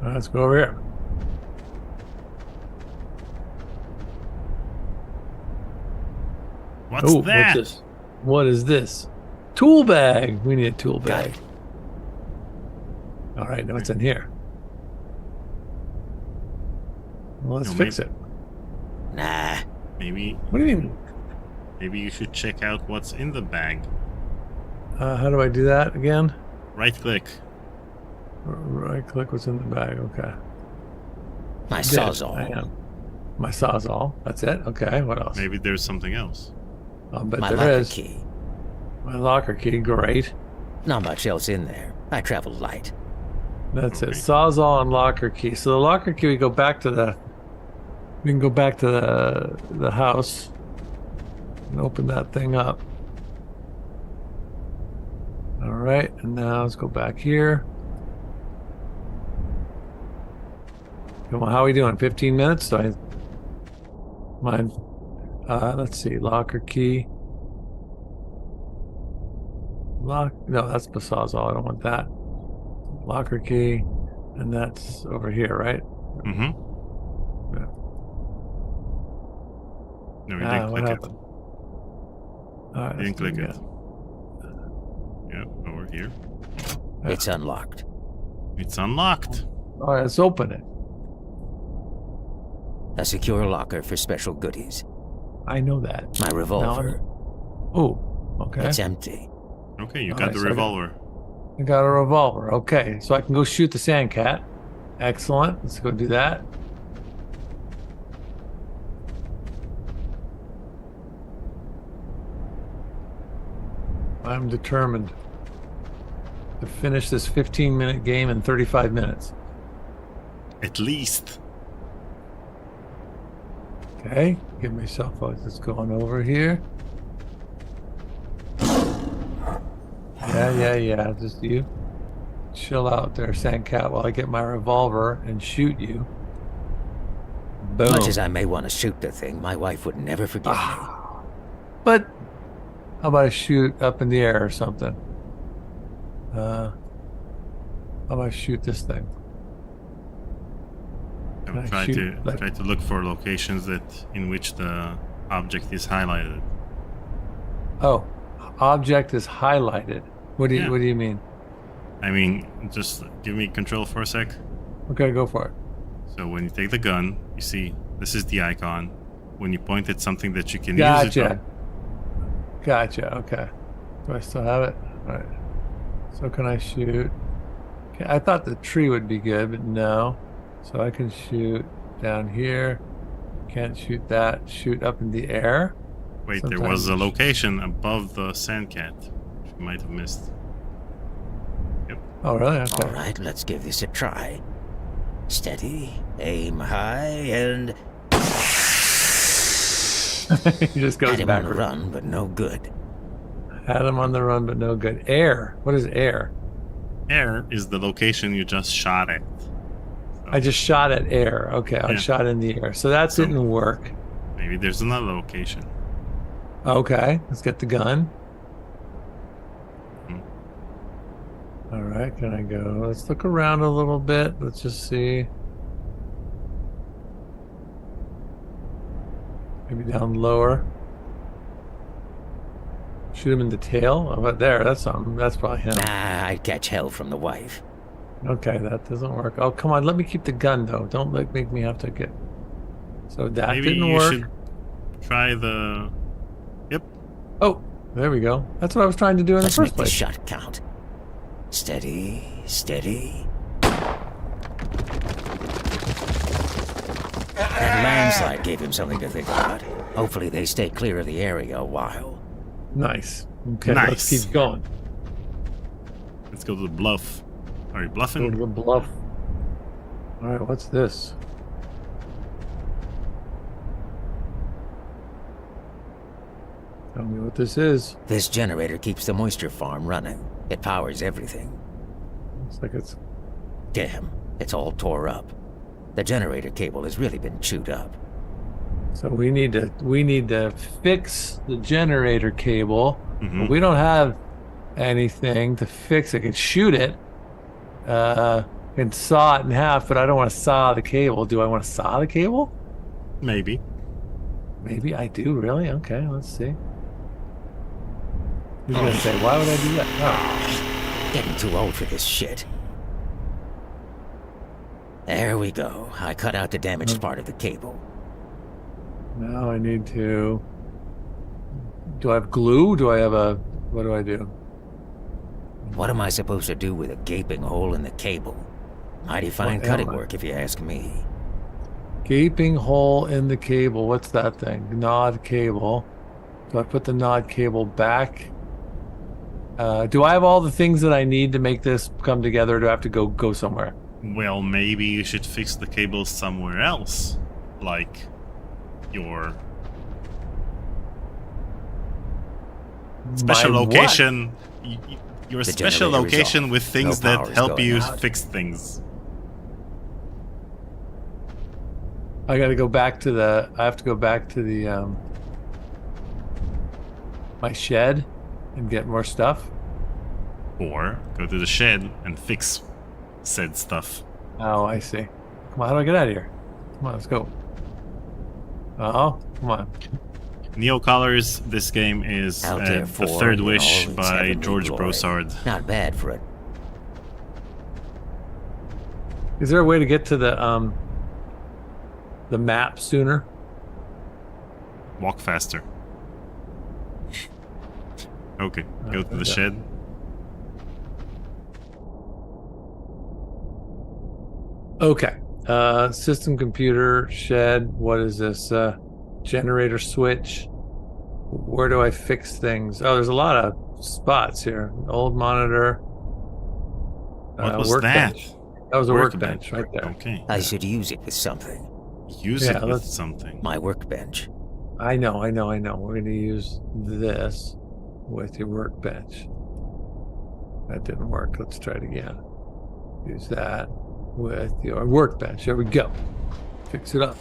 Let's go over here. What's that? What's this? What is this? Tool bag. We need a tool bag. All right, now what's in here? Well, let's fix it. Nah. Maybe. What do you mean? Maybe you should check out what's in the bag. How do I do that again? Right click. Right click what's in the bag. Okay. My sawzall. I am. My sawzall. That's it. Okay. What else? Maybe there's something else. I'll bet My there locker is. key. My locker key. Great. Not much else in there. I travel light. That's it. Sawzall and locker key. So the locker key, we go back to the. We can go back to the house and open that thing up. All right, and now let's go back here. Come on, how are we doing? 15 minutes? So I mine. Let's see. Locker key. No, that's the sawzall. I don't want that. Locker key, and that's over here, right? Mm-hmm. Yeah. No, we didn't click it. All right, Didn't click it. it. Yeah, over here. It's unlocked. It's unlocked. All right, let's open it. A secure locker for special goodies. I know that. My revolver. Oh, okay. It's empty. Okay, you All got right, the so revolver. I got a revolver. Okay, so I can go shoot the sand cat. Excellent. Let's go do that. I'm determined to finish this 15-minute game in 35 minutes. At least. Okay, give myself a, let's go on over here. Yeah, just you. Chill out there, Sandcat, while I get my revolver and shoot you. Boom. Much as I may want to shoot the thing, my wife would never forgive me. But how about I shoot up in the air or something? How about I shoot this thing? Try to look for locations in which the object is highlighted. Oh, object is highlighted. What do you mean? I mean, just give me control for a sec. Okay, go for it. So when you take the gun, you see this is the icon. When you point at something that you can use it. Gotcha. Okay. Do I still have it? All right. So can I shoot? Okay, I thought the tree would be good, but no. So I can shoot down here. Can't shoot that. Shoot up in the air. Wait, there was a location above the Sandcat, which you might have missed. Yep. Oh, really? Okay. All right, let's give this a try. Steady, aim high, and... He just goes Had him back. on the run, but no good. Had him on the run, but no good. Air. What is air? Air is the location you just shot at. I just shot at air. Okay, I shot in the air. So that didn't work. Maybe there's another location. Okay, let's get the gun. All right, can I go? Let's look around a little bit. Let's just see. Maybe down lower. Shoot him in the tail? How about there? That's something. That's probably him. Nah, I'd catch hell from the wife. Okay, that doesn't work. Oh, come on. Let me keep the gun, though. Don't make me have to get... So that Maybe didn't you work. should try the... Yep. Oh, there we go. That's what I was trying to do in the first place. Let's make the shot count. Steady, steady. That landslide gave him something to think about. Hopefully they stay clear of the area a while. Nice. Okay, Nice. let's keep going. Let's go to the bluff. Are you bluffing? Go to the bluff. All right, what's this? Tell me what this is. This generator keeps the moisture farm running. It powers everything. Looks like it's... Damn, it's all tore up. The generator cable has really been chewed up. So we need to fix the generator cable. Mm-hmm. But we don't have anything to fix it. I can shoot it. Can saw it in half, but I don't want to saw the cable. Do I want to saw the cable? Maybe. Maybe I do, really? Okay, let's see. Who's gonna say, why would I do that? Oh. Getting too old for this shit. There we go. I cut out the damaged part of the cable. Now I need to... Do I have glue? Do I have a... What do I do? What am I supposed to do with a gaping hole in the cable? Mighty fine What cutting am I? work, if you ask me. Gaping hole in the cable. What's that thing? Nod cable. Do I put the nod cable back? Do I have all the things that I need to make this come together, or do I have to go somewhere? Well, maybe you should fix the cable somewhere else. Like your special My what? location. Your The special generator is location off. with things No that power's help going you out. fix things. I gotta go back to the... I have to go back to the... my shed and get more stuff. Or go to the shed and fix said stuff. Oh, I see. Come on, how do I get out of here? Come on, let's go. Oh, come on. Neo Colors, this game is Altair The 4 Third in Wish all its by heavenly George glory. Broussard. Not bad for it. Is there a way to get to the map sooner? Walk faster. Okay, go to the shed. Okay. System computer shed. What is this? Generator switch. Where do I fix things? Oh, there's a lot of spots here. Old monitor. What was workbench. That was a Workbench. workbench right there. Okay. I should use it with something. Use Yeah, it with let's- something. My workbench. I know. We're going to use this with your workbench. That didn't work. Let's try it again. Use that with your workbench. There we go. Fix it up.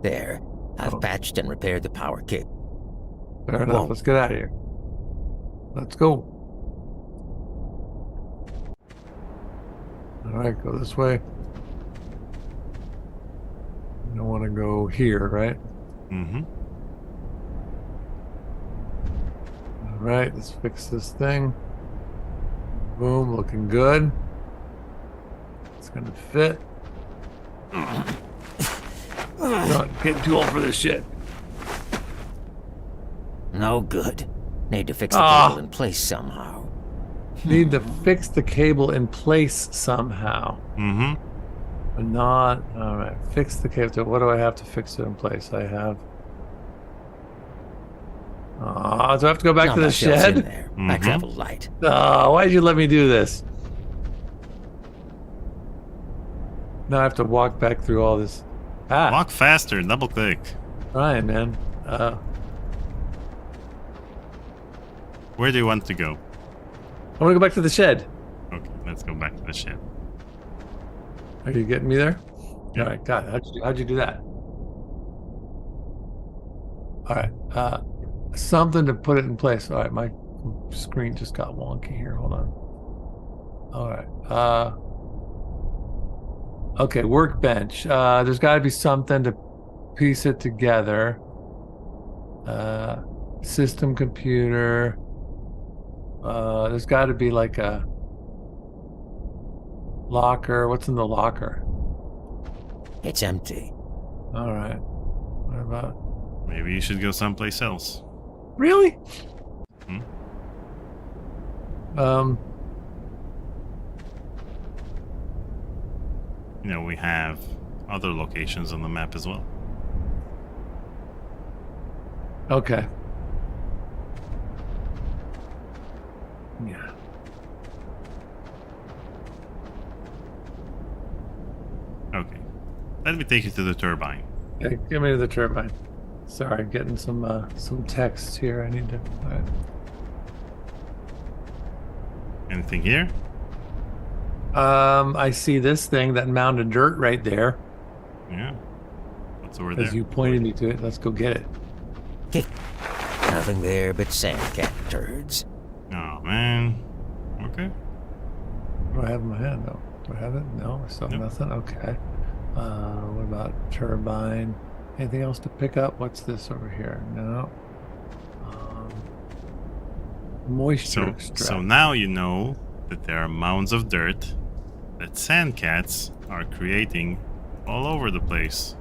There. I've patched and repaired the power cable. Fair enough. Let's get out of here. Let's go. All right, go this way. You don't want to go here, right? Mm-hmm. All right, let's fix this thing. Boom, looking good. It's gonna fit. Not getting too old for this shit. No good. Need to fix the cable in place somehow. Need to fix the cable in place somehow. Mm-hmm. But not... Alright, fix the cable. So what do I have to fix it in place? I have... do I have to go back to the shed? In there. I travel light. Why'd you let me do this? Now I have to walk back through all this. Walk faster, double click. Ryan, man. Where do you want to go? I want to go back to the shed. Okay, let's go back to the shed. Are you getting me there? Yeah. All right, God, how'd you do that? All right, something to put it in place. All right, my screen just got wonky here. Hold on. All right. Okay, workbench. There's got to be something to piece it together. System computer. There's got to be like a locker. What's in the locker? It's empty. All right. What about? Maybe you should go someplace else. Really? Hmm? You know, we have other locations on the map as well. Okay. Yeah. Okay. Let me take you to the turbine. Okay, give me the turbine. Sorry, getting some text here. I need to. All right. Anything here? I see this thing, that mound of dirt right there. Yeah. What's over there? As you pointed me to it, let's go get it. Nothing there but sandcat turds. Oh, man. Okay. What do I have in my hand, though? Do I have it? No, I still have nothing? Okay. What about turbine? Anything else to pick up? What's this over here? No. Moisture extract. So now you know that there are mounds of dirt that sandcats are creating all over the place.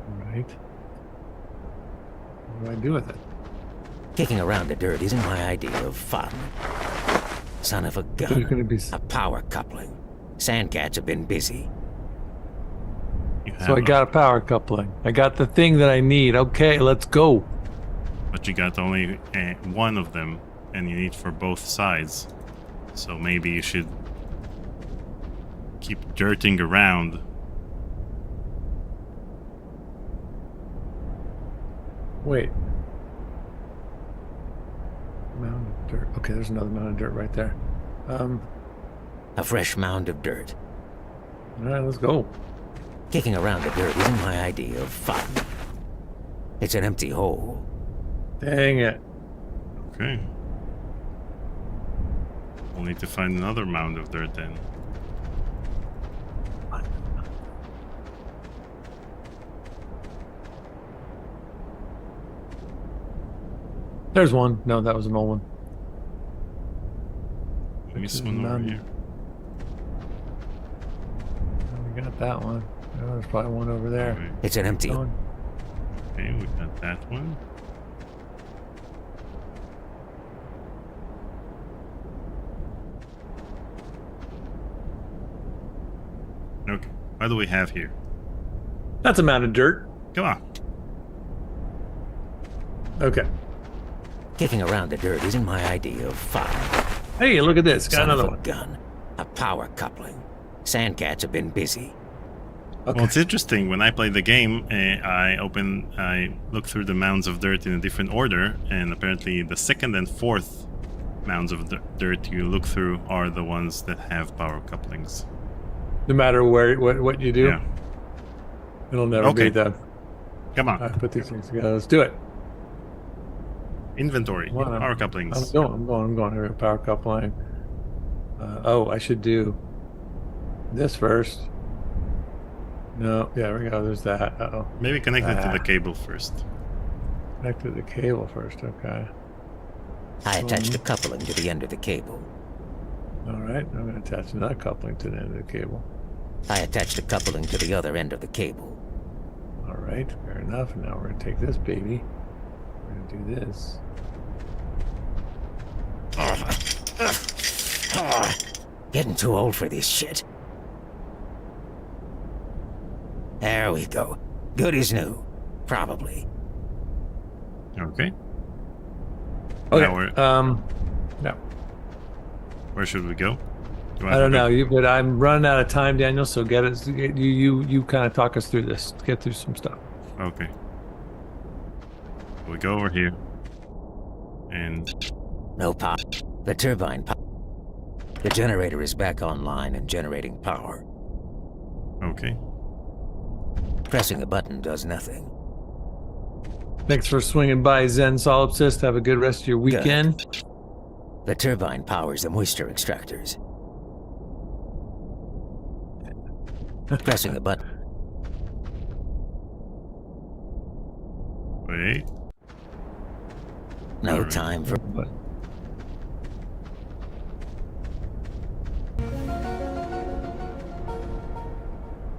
Right. What do I do with it? Kicking around the dirt isn't my idea of fun. Son of a gun. There's gonna be... A power coupling. Sandcats have been busy. So I got a power coupling. I got the thing that I need. Okay, let's go. But you got only one of them, and you need for both sides. So maybe you should keep dirting around. Wait. Mound of dirt. Okay, there's another mound of dirt right there. A fresh mound of dirt. All right, let's go. Kicking around the dirt isn't my idea of fun. It's an empty hole. Dang it. Okay. We'll need to find another mound of dirt then. There's one. No, that was an old one. Maybe this one over here. We got that one. Oh, there's probably one over there. Right. It's an empty one. Okay, we got that one. Okay, what do we have here? That's a mound of dirt. Come on. Okay. Kicking around the dirt isn't my idea of fun. Hey, look at this. Got Son another of a one. gun. A power coupling. Sandcats have been busy. Well, it's interesting. When I played the game, I looked through the mounds of dirt in a different order, and apparently the second and fourth mounds of dirt you look through are the ones that have power couplings. No matter what you do, Yeah. it'll never be Okay. the. Come on. I put these things together. Let's do it. Inventory. Come on, Power couplings. I'm going. Here, power coupling. I should do this first. No, yeah, there we go. There's that. Uh-oh. Maybe connect it to the cable first. Connect to the cable first, okay. I attached a coupling to the end of the cable. All right, I'm going to attach another coupling to the end of the cable. I attached a coupling to the other end of the cable. All right, fair enough. Now we're going to take this baby. We're going to do this. Getting too old for this shit. There we go. Good as new. Probably. Okay. Okay. Now we're, no. Where should we go? I don't know, but I'm running out of time, Daniel. So you kind of talk us through this. Get through some stuff. Okay. We go over here. And No pop. The turbine pop. The generator is back online and generating power. Okay. Pressing a button does nothing. Thanks for swinging by, Zen Solipsist. Have a good rest of your weekend. Good. The turbine powers the moisture extractors. Pressing a button. Wait. No time for...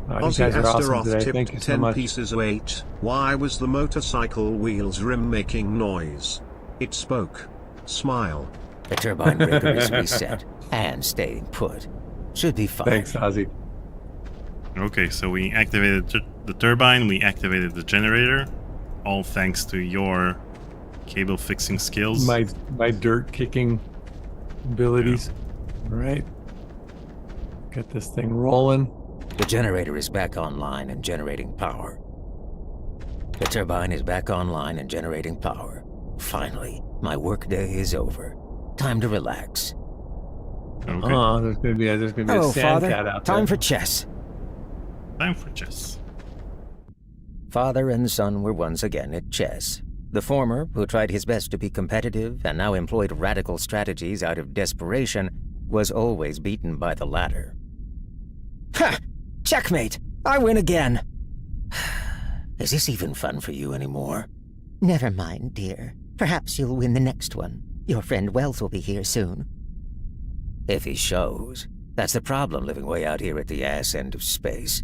You Ozzy guys are awesome Astaroth today. tipped Thank you so 10 much. pieces. Wait, why was the motorcycle wheels rim making noise? It spoke. Smile. The turbine breaker is reset and staying put. Should be fine. Thanks, Ozzy. Okay, so we activated the turbine, we activated the generator, all thanks to your cable fixing skills. My dirt kicking abilities. All right. Get this thing rolling. The generator is back online and generating power. The turbine is back online and generating power. Finally, my workday is over. Time to relax. Okay. Oh, there's gonna be a Hello, sand Father. cat out there. Time for chess. Time for chess. Father and son were once again at chess. The former, who tried his best to be competitive and now employed radical strategies out of desperation, was always beaten by the latter. Ha! Checkmate! I win again! Is this even fun for you anymore? Never mind, dear. Perhaps you'll win the next one. Your friend Wells will be here soon. If he shows. That's the problem living way out here at the ass end of space.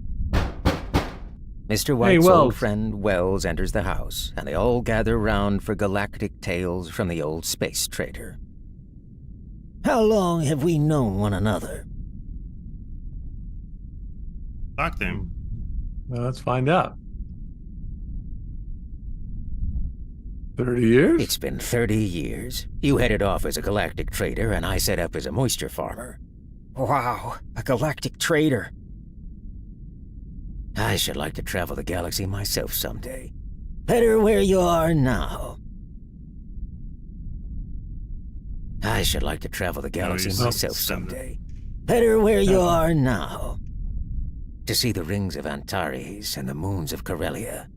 Mr. White's old Wells. friend Wells enters the house, and they all gather round for galactic tales from the old space trader. How long have we known one another? Talk to him. Well, let's find out. 30 years? It's been 30 years. You headed off as a galactic trader, and I set up as a moisture farmer. Wow, a galactic trader. I should like to travel the galaxy myself someday. Better where you are now. I should like to travel the galaxy he's myself stunned. someday. Better where you are now. To see the rings of Antares and the moons of Corellia.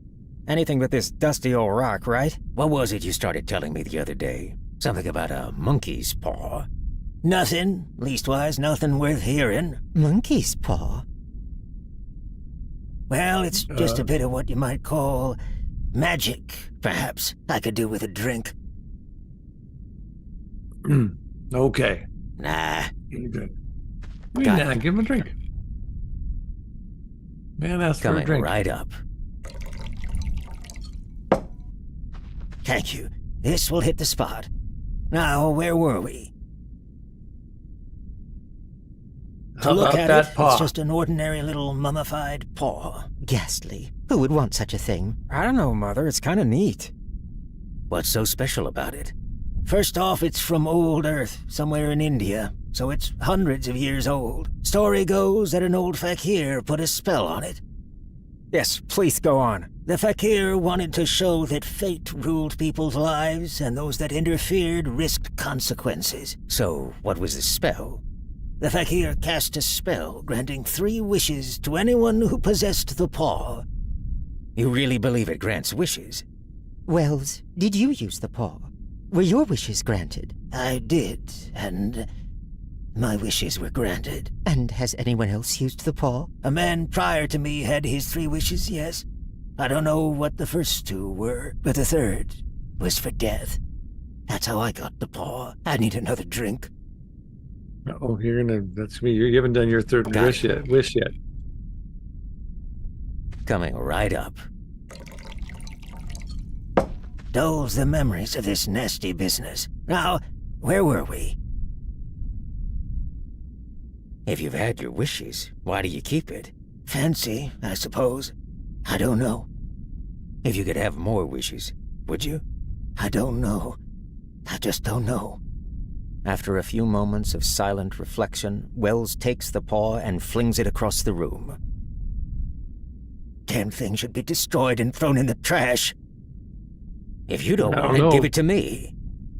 Anything but this dusty old rock, right? What was it you started telling me the other day? Something about a monkey's paw. Nothing. Leastwise, nothing worth hearing. Monkey's paw? Well, it's just a bit of what you might call magic, perhaps. I could do with a drink. Okay. Nah. You're good. Got Nah, it. give him a drink. Man asked for a Coming drink. right up. Thank you. This will hit the spot. Now, where were we? To How look about at that it, paw? it's just an ordinary little mummified paw. Ghastly. Who would want such a thing? I don't know, Mother. It's kind of neat. What's so special about it? First off, it's from old Earth, somewhere in India, so it's hundreds of years old. Story goes that an old fakir put a spell on it. Yes, please go on. The fakir wanted to show that fate ruled people's lives, and those that interfered risked consequences. So, what was the spell? The fakir cast a spell granting 3 wishes to anyone who possessed the paw. You really believe it grants wishes? Wells, did you use the paw? Were your wishes granted? I did, and my wishes were granted. And has anyone else used the paw? A man prior to me had his 3 wishes, yes. I don't know what the first 2 were, but the 3rd was for death. That's how I got the paw. I need another drink. Oh, that's me. You haven't done your 3rd wish yet. Coming right up. Dulls the memories of this nasty business. Now, where were we? If you've had your wishes, why do you keep it? Fancy, I suppose. I don't know. If you could have more wishes, would you? I don't know. I just don't know. After a few moments of silent reflection, Wells takes the paw and flings it across the room. Damn thing should be destroyed and thrown in the trash. If you don't want it, give it to me.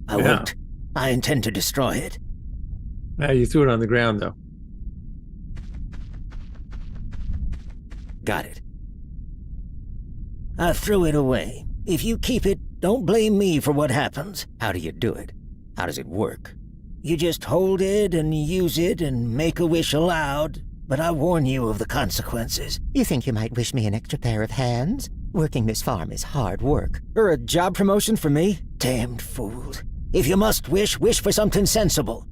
I won't. I intend to destroy it. Yeah, you threw it on the ground, though. Got it. I threw it away. If you keep it, don't blame me for what happens. How do you do it? How does it work? You just hold it and use it and make a wish aloud, but I warn you of the consequences. You think you might wish me an extra pair of hands? Working this farm is hard work. Or a job promotion for me? Damned fools. If you must wish, wish for something sensible.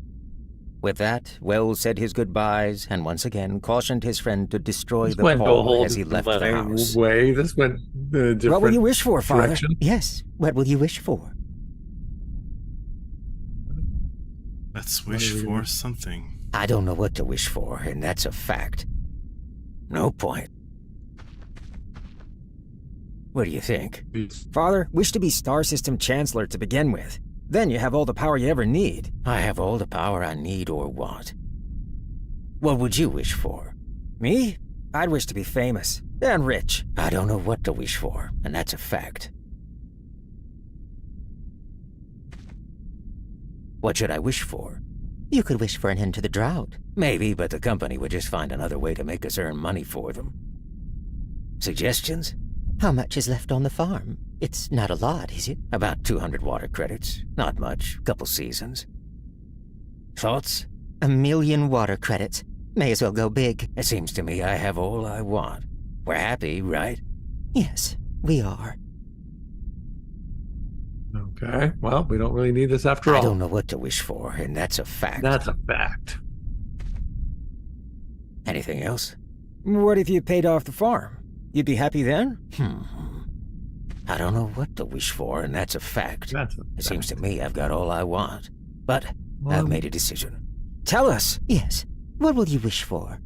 With that, Wells said his goodbyes and once again cautioned his friend to destroy the paw as he left the house. This went a different What will you wish for, Father? direction. Yes, what will you wish for? Let's wish for something. I don't know what to wish for, and that's a fact. No point. What do you think? Father, wish to be Star System Chancellor to begin with. Then you have all the power you ever need. I have all the power I need or want. What would you wish for? Me? I'd wish to be famous and rich. I don't know what to wish for, and that's a fact. What should I wish for? You could wish for an end to the drought. Maybe, but the company would just find another way to make us earn money for them. Suggestions? How much is left on the farm? It's not a lot, is it? About 200 water credits. Not much. Couple seasons. Thoughts? 1,000,000 water credits. May as well go big. It seems to me I have all I want. We're happy, right? Yes, we are. Okay, well, we don't really need this after all. I don't know what to wish for, and that's a fact. That's a fact. Anything else? What if you paid off the farm? You'd be happy then? I don't know what to wish for, and that's a fact. It seems to me I've got all I want. But I've made a decision. Tell us. Yes. What will you wish for?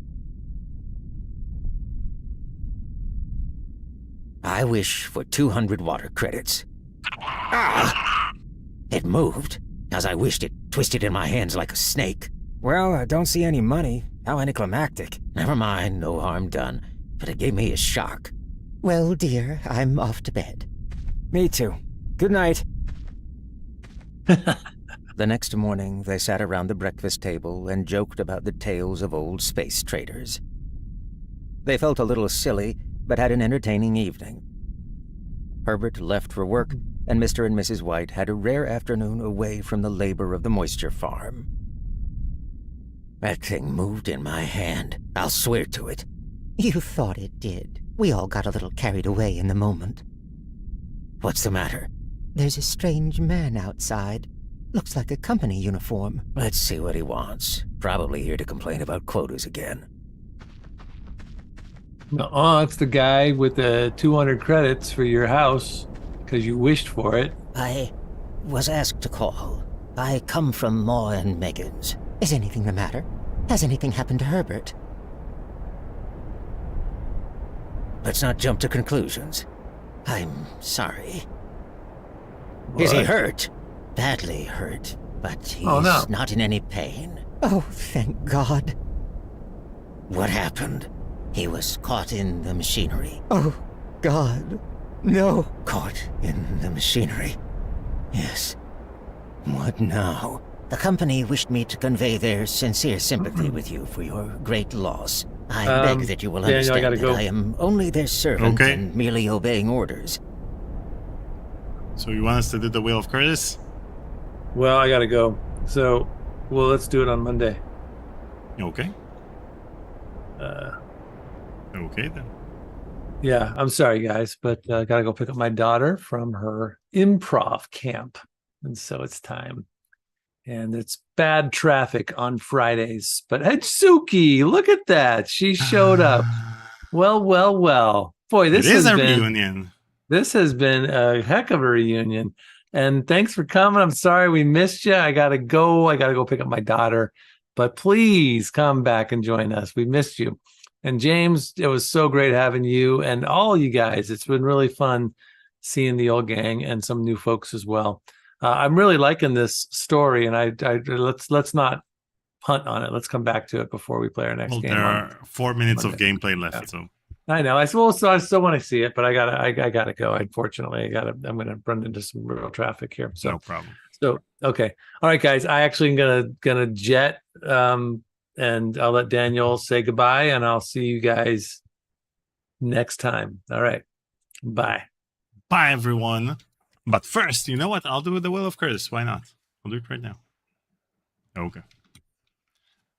I wish for 200 water credits. Ah! It moved. As I wished, it twisted in my hands like a snake. Well, I don't see any money. How anticlimactic. Never mind, no harm done. But it gave me a shock. Well, dear, I'm off to bed. Me too. Good night. The next morning, they sat around the breakfast table and joked about the tales of old space traders. They felt a little silly, but had an entertaining evening. Herbert left for work, and Mr. and Mrs. White had a rare afternoon away from the labor of the moisture farm. That thing moved in my hand. I'll swear to it. You thought it did. We all got a little carried away in the moment. What's the matter? There's a strange man outside. Looks like a company uniform. Let's see what he wants. Probably here to complain about quotas again. No, it's the guy with the 200 credits for your house, because you wished for it. I was asked to call. I come from Maw and Megan's. Is anything the matter? Has anything happened to Herbert? Let's not jump to conclusions. I'm sorry. What? Is he hurt? Badly hurt, but he's not in any pain. Oh, thank God. What happened? He was caught in the machinery. Oh, God. No. Caught in the machinery. Yes. What now? The company wished me to convey their sincere sympathy with you for your great loss. I beg that you will Daniel, I understand gotta that go. I am only their servant and merely obeying orders. So you want us to do the Wheel of Curtis? Well, I gotta go. So, well, let's do it on Monday. Okay. Okay then. Yeah, I'm sorry, guys, but I gotta go pick up my daughter from her improv camp, and so it's time. And it's bad traffic on Fridays. But hey, Suki, look at that! She showed up. Well, well, well. Boy, this It is has a been reunion. This has been a heck of a reunion. And thanks for coming. I'm sorry we missed you. I gotta go. I gotta go pick up my daughter. But please come back and join us. We missed you. And James, it was so great having you and all you guys. It's been really fun seeing the old gang and some new folks as well. I'm really liking this story, and I let's not punt on it. Let's come back to it before we play our next game. There are 4 minutes Monday. of gameplay left, so I know. I still want to see it, but I gotta go. Unfortunately, I'm gonna run into some real traffic here. So no problem. So okay, all right, guys. I actually am gonna jet, and I'll let Daniel say goodbye, and I'll see you guys next time. All right, bye. Bye, everyone. But first, you know what? I'll do the Will of Curtis. Why not? I'll do it right now. Okay.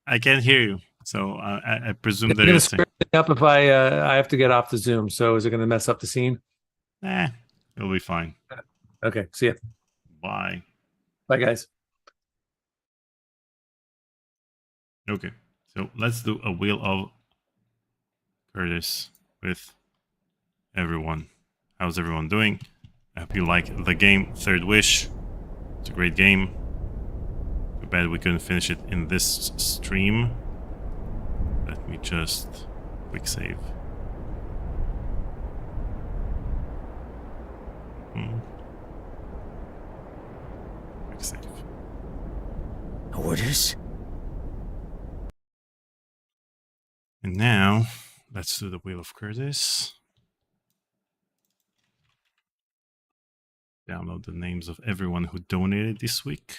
I can't hear you, so I presume You're there gonna is. screw it up if I have to get off the Zoom. So is it gonna mess up the scene? It'll be fine. Okay. See ya. Bye. Bye, guys. Okay, so let's do a Wheel of Curtis with everyone. How's everyone doing? I hope you like the game Third Wish. It's a great game. Too bad we couldn't finish it in this stream. Let me just quick save. Quick save. Orders? And now, let's do the Wheel of Curtis. Download the names of everyone who donated this week.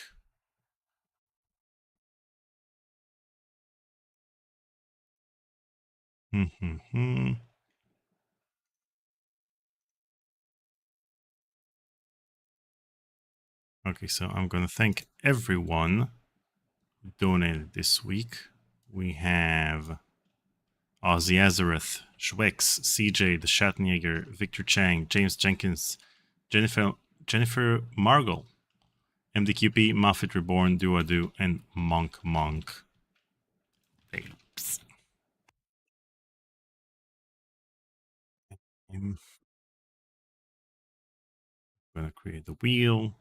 Okay, so I'm going to thank everyone who donated this week. We have Ozzy Azareth, Schwex, CJ, The Schattenjäger, Victor Chang, James Jenkins, Jennifer Margle, MDQP, Muffet Reborn, Duadu, and Monk. Thanks. I'm going to create the wheel.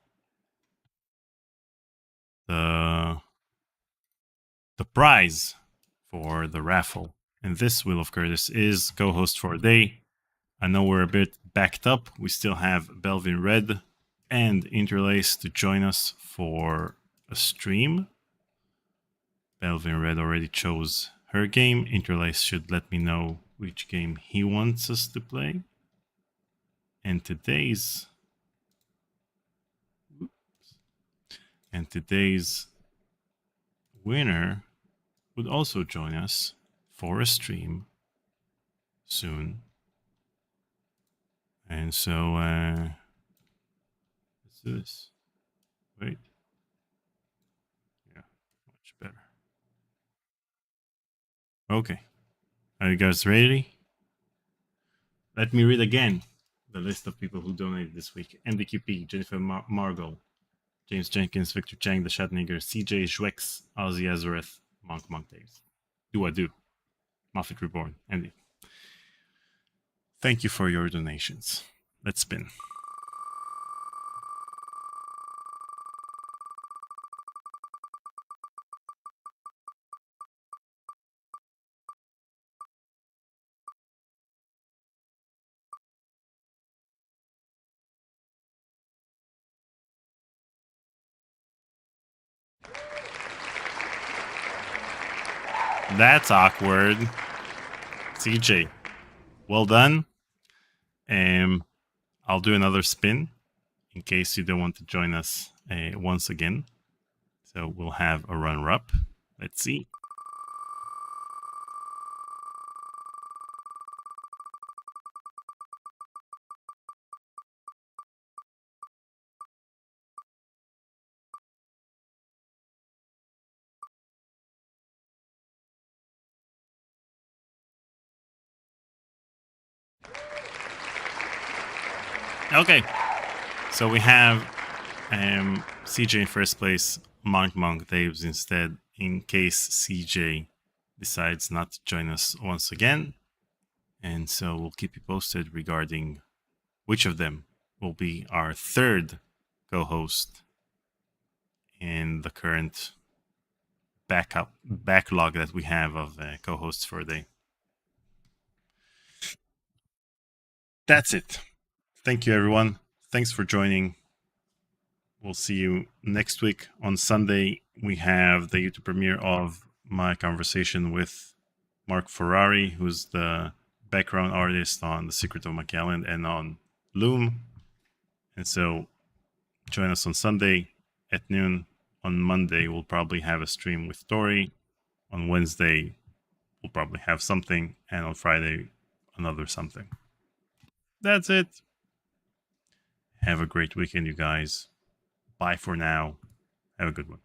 The prize for the raffle in this Wheel of Curtis is co-host for a day. I know we're a bit backed up. We still have Belvin Red and Interlace to join us for a stream. Belvin Red already chose her game. Interlace should let me know which game he wants us to play. And today's winner would also join us for a stream soon. And so let's do this. Wait. Yeah, much better. Okay. Are you guys ready? Let me read again the list of people who donated this week. MDQP, Jennifer Margle, James Jenkins, Victor Chang, The Schattenjäger, CJ Schwex, Ozzy Azareth, Monk Daves, Do, Muffet Reborn, Andy. Thank you for your donations. Let's spin. That's awkward. CJ, well done. I'll do another spin in case you don't want to join us once again. So we'll have a runner-up. Let's see. Okay, so we have CJ in first place, Monk Dave's instead, in case CJ decides not to join us once again. And so we'll keep you posted regarding which of them will be our third co-host in the current backlog that we have of co-hosts for a day. That's it. Thank you, everyone. Thanks for joining. We'll see you next week. On Sunday, we have the YouTube premiere of my conversation with Mark Ferrari, who's the background artist on The Secret of Monkey Island and on Loom. And so join us on Sunday at noon. On Monday, we'll probably have a stream with Tori. On Wednesday, we'll probably have something. And on Friday, another something. That's it. Have a great weekend, you guys. Bye for now. Have a good one.